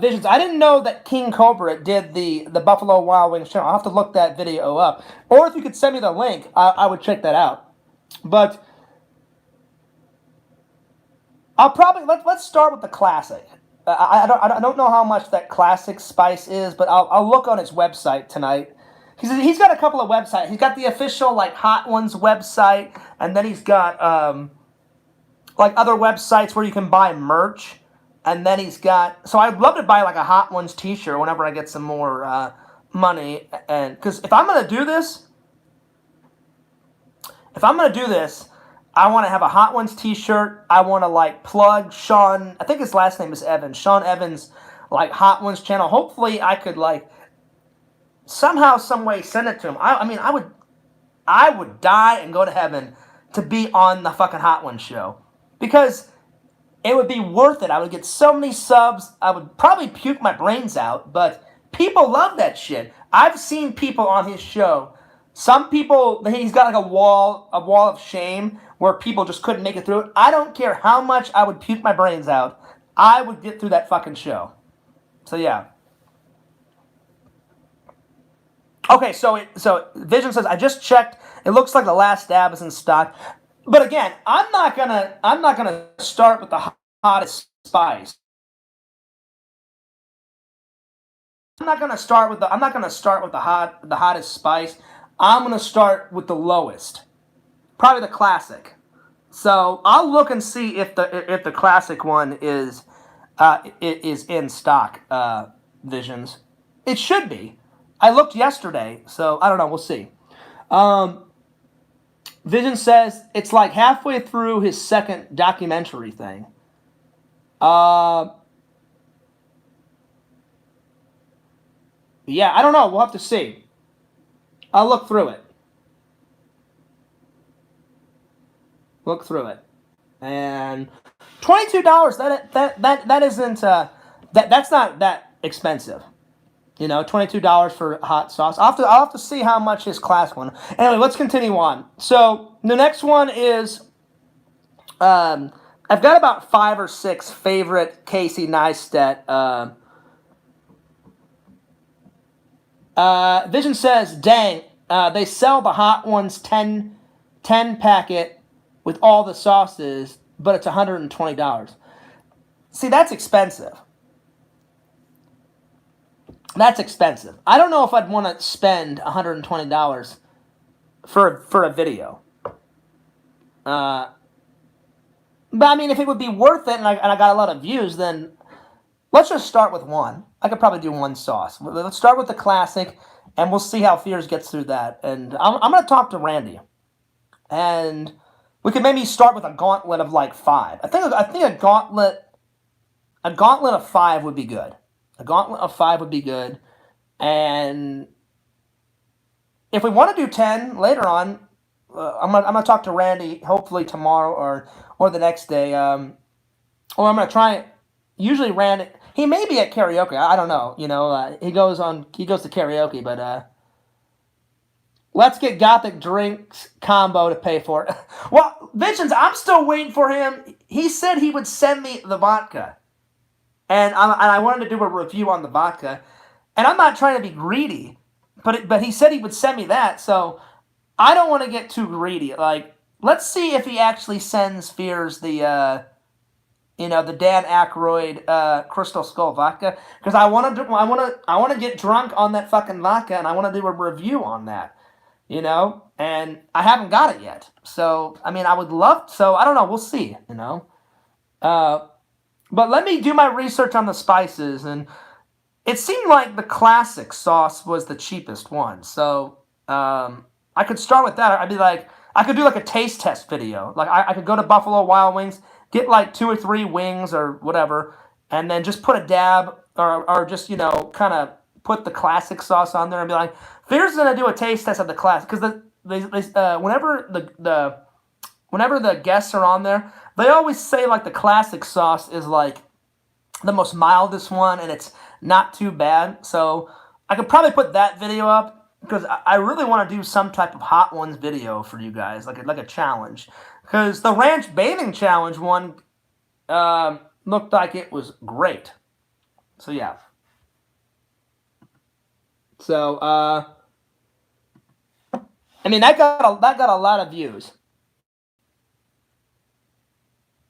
Speaker 1: Visions, I didn't know that King Cobra did the Buffalo Wild Wings channel. I'll have to look that video up. Or if you could send me the link, I would check that out. But I'll probably, let's start with the classic. I don't know how much that classic spice is, but I'll look on his website tonight. He's got a couple of websites. He's got the official, like, Hot Ones website, and then he's got, like, other websites where you can buy merch. And then he's got, so I'd love to buy like a Hot Ones t-shirt whenever I get some more money, and because if I'm gonna do this, I want to have a Hot Ones T-shirt. I want to like plug Sean. I think his last name is Evans. Sean Evans, like Hot Ones channel. Hopefully, I could like somehow, some way, send it to him. I mean, I would die and go to heaven to be on the fucking Hot Ones show because it would be worth it. I would get so many subs. I would probably puke my brains out, but people love that shit. I've seen people on his show. Some people, he's got like a wall of shame where people just couldn't make it through it. I don't care how much I would puke my brains out. I would get through that fucking show. So yeah. Okay, so Vision says I just checked. It looks like the last dab is in stock. But again, I'm not gonna start with the hottest spice. I'm not gonna start with the hottest spice. I'm gonna start with the lowest, probably the classic. So I'll look and see if the classic one is in stock. Visions, it should be. I looked yesterday, so I don't know. We'll see. Vision says it's like halfway through his second documentary thing. Yeah, I don't know. We'll have to see. I'll look through it. And $22. That isn't that's not that expensive. You know, $22 for hot sauce. I'll have to see how much his class one. Anyway, let's continue on. So the next one is I've got about 5 or 6 favorite Casey Neistat. Vision says, dang, they sell the Hot Ones 10 packet with all the sauces, but it's $120. See, that's expensive. I don't know if I'd want to spend $120 for a video. But I mean, if it would be worth it and I got a lot of views, then let's just start with one. I could probably do one sauce. Let's start with the classic, and we'll see how Fears gets through that. And I'm going to talk to Randy, and we could maybe start with a gauntlet of like 5. I think a gauntlet of 5 would be good. And if we want to do 10 later on, I'm gonna talk to Randy hopefully tomorrow or the next day. Or I'm gonna try it. Usually Randy, he may be at karaoke. I don't know. You know, he goes to karaoke, but let's get Gothic drinks combo to pay for it. Well, Visions, I'm still waiting for him. He said he would send me the vodka. And I wanted to do a review on the vodka. And I'm not trying to be greedy, but he said he would send me that. So I don't want to get too greedy. Like, let's see if he actually sends Fears the Dan Aykroyd Crystal Skull vodka, because I want to get drunk on that fucking vodka, and I want to do a review on that. You know, and I haven't got it yet. So I mean, I would love. So I don't know. We'll see. You know. But let me do my research on the spices, and it seemed like the classic sauce was the cheapest one. So I could start with that. I could do like a taste test video. Like I could go to Buffalo Wild Wings, get like 2 or 3 wings or whatever, and then just put a dab or just kind of put the classic sauce on there and be like, Fears is gonna do a taste test of the classic, because whenever the guests are on there, they always say like the classic sauce is like the most mildest one and it's not too bad. So I could probably put that video up, because I really want to do some type of Hot Ones video for you guys, like a challenge. Because the Ranch Bathing Challenge one looked like it was great. So yeah. So I mean, that got a lot of views.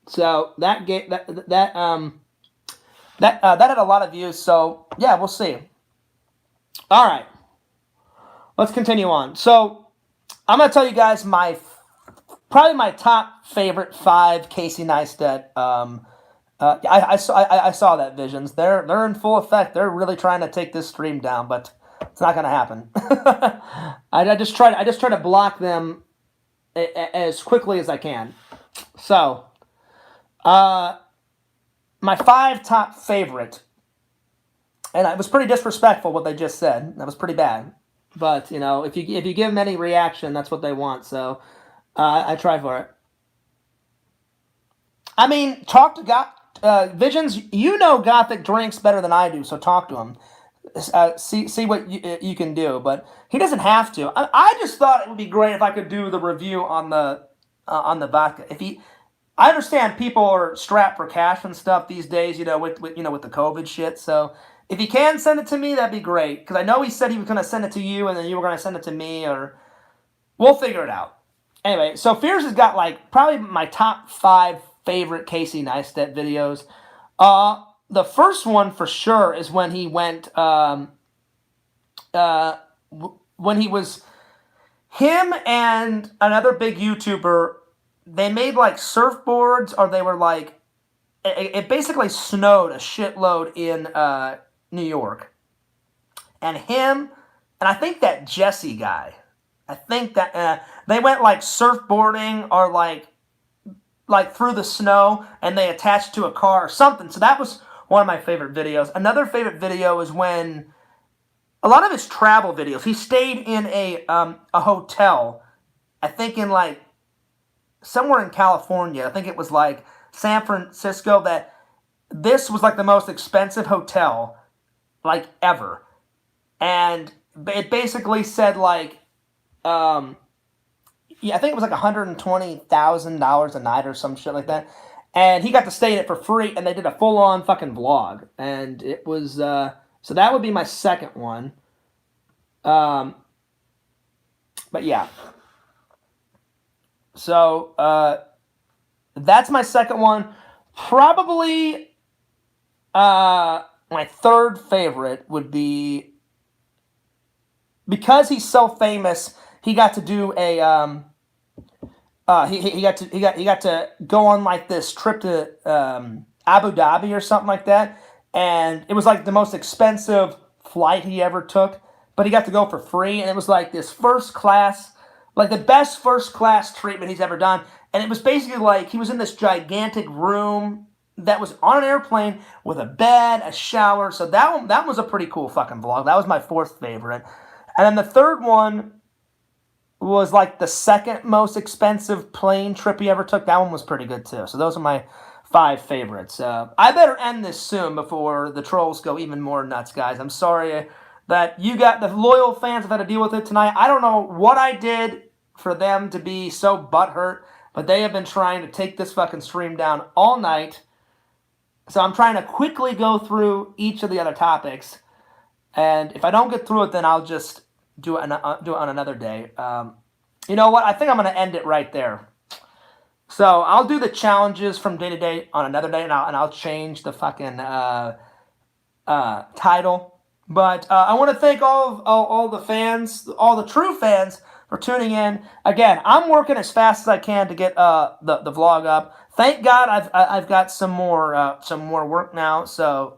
Speaker 1: So that had a lot of views. So yeah, we'll see. All right, let's continue on. So I'm gonna tell you guys probably my top favorite 5 Casey Neistat. I saw that, Visions. They're in full effect. They're really trying to take this stream down, but It's not gonna happen. I just try to block them as quickly as I can. So, my 5 top favorite, and it was pretty disrespectful what they just said. That was pretty bad. But if you give them any reaction, that's what they want. So I try for it. I mean, talk to Visions. You know Gothic drinks better than I do, so talk to him. See what you can do, but he doesn't have to. I just thought it would be great if I could do the review on the vodka. I understand people are strapped for cash and stuff these days, with the COVID shit. So if he can send it to me, that'd be great. Because I know he said he was going to send it to you, and then you were going to send it to me, or we'll figure it out. Anyway, so Fears has got probably my top 5 favorite Casey Neistat videos. The first one for sure is when he went, when he was him and another big YouTuber. They made surfboards, or they were it basically snowed a shitload in New York. And him, and I think that Jesse guy, I think that they went surfboarding or through the snow, and they attached to a car or something. So that was one of my favorite videos. Another favorite video is when a lot of his travel videos, he stayed in a hotel, I think in somewhere in California. I think it was San Francisco. That this was the most expensive hotel ever, and it basically said I think it was $120,000 a night or some shit like that, and he got to stay in it for free, and they did a full-on fucking vlog, and it was so that would be my second one. But yeah. So, that's my second one. Probably, my third favorite would be, because he's so famous, he got to do a, he got to go on this trip to, Abu Dhabi or something like that, and it was the most expensive flight he ever took, but he got to go for free, and it was this first class, the best first class treatment he's ever done. And it was basically he was in this gigantic room that was on an airplane with a bed, a shower. So that was a pretty cool fucking vlog. That was my 4th favorite. And then the third one was the second most expensive plane trip he ever took. That one was pretty good too. So those are my 5 favorites. I better end this soon before the trolls go even more nuts, guys. I'm sorry that you got the loyal fans have had to deal with it tonight. I don't know what I did for them to be so butthurt, but they have been trying to take this fucking stream down all night. So I'm trying to quickly go through each of the other topics, and if I don't get through it, then I'll just do it on another day. You know what? I think I'm going to end it right there. So I'll do the challenges from day to day on another day, and I'll change the fucking title. But I want to thank all the fans, all the true fans, for tuning in. Again, I'm working as fast as I can to get the vlog up. Thank God I've got some more work now, so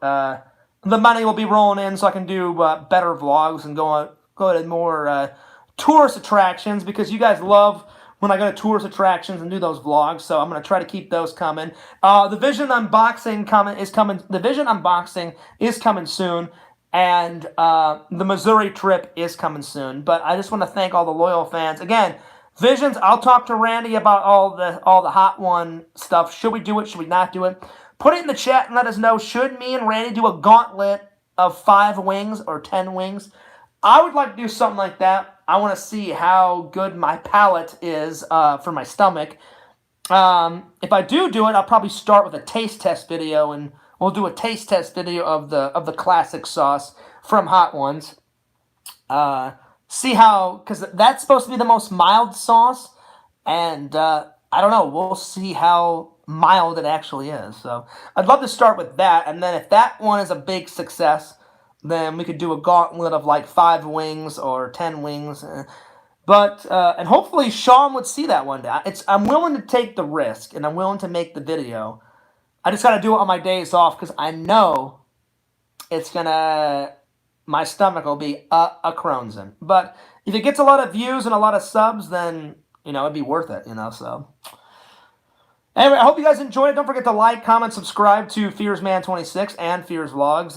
Speaker 1: the money will be rolling in, so I can do better vlogs and go to more tourist attractions, because you guys love when I go to tourist attractions and do those vlogs. So I'm gonna try to keep those coming. The Vision unboxing is coming. The Vision unboxing is coming soon. And the Missouri trip is coming soon. But I just want to thank all the loyal fans. Again, Visions, I'll talk to Randy about all the Hot One stuff. Should we do it? Should we not do it? Put it in the chat and let us know. Should me and Randy do a gauntlet of 5 wings or 10 wings? I would like to do something like that. I want to see how good my palate is for my stomach. If I do it, I'll probably start with a taste test video, and we'll do a taste test video of the classic sauce from Hot Ones. See how, because that's supposed to be the most mild sauce, and I don't know. We'll see how mild it actually is. So I'd love to start with that, and then if that one is a big success, then we could do a gauntlet of 5 wings or 10 wings. But and hopefully Sean would see that one day. I'm willing to take the risk, and I'm willing to make the video. I just got to do it on my days off, because I know it's going to my stomach will be a cronzin. But if it gets a lot of views and a lot of subs, then, it'd be worth it, so. Anyway, I hope you guys enjoyed it. Don't forget to like, comment, subscribe to FearsMan26 and Fears Vlogs.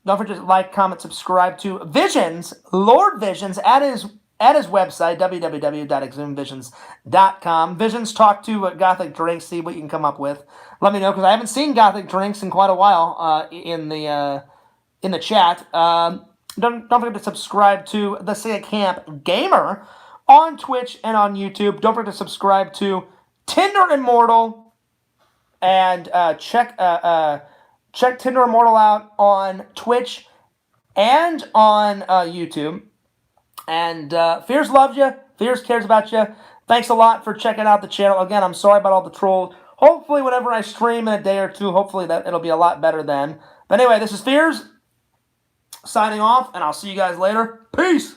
Speaker 1: Don't forget to like, comment, subscribe to Visions, Lord Visions, at his website, www.exhumevisions.com. Visions, talk to Gothic Drinks, see what you can come up with. Let me know, because I haven't seen Gothic Drinks in quite a while in the chat. Don't forget to subscribe to the Sega Camp Gamer on Twitch and on YouTube. Don't forget to subscribe to Tinder Immortal, and check Tinder Immortal out on Twitch and on YouTube. And Fears loves you. Fears cares about you. Thanks a lot for checking out the channel. Again, I'm sorry about all the trolls. Hopefully, whenever I stream in a day or two, hopefully that it'll be a lot better then. But anyway, this is Fears signing off, and I'll see you guys later. Peace!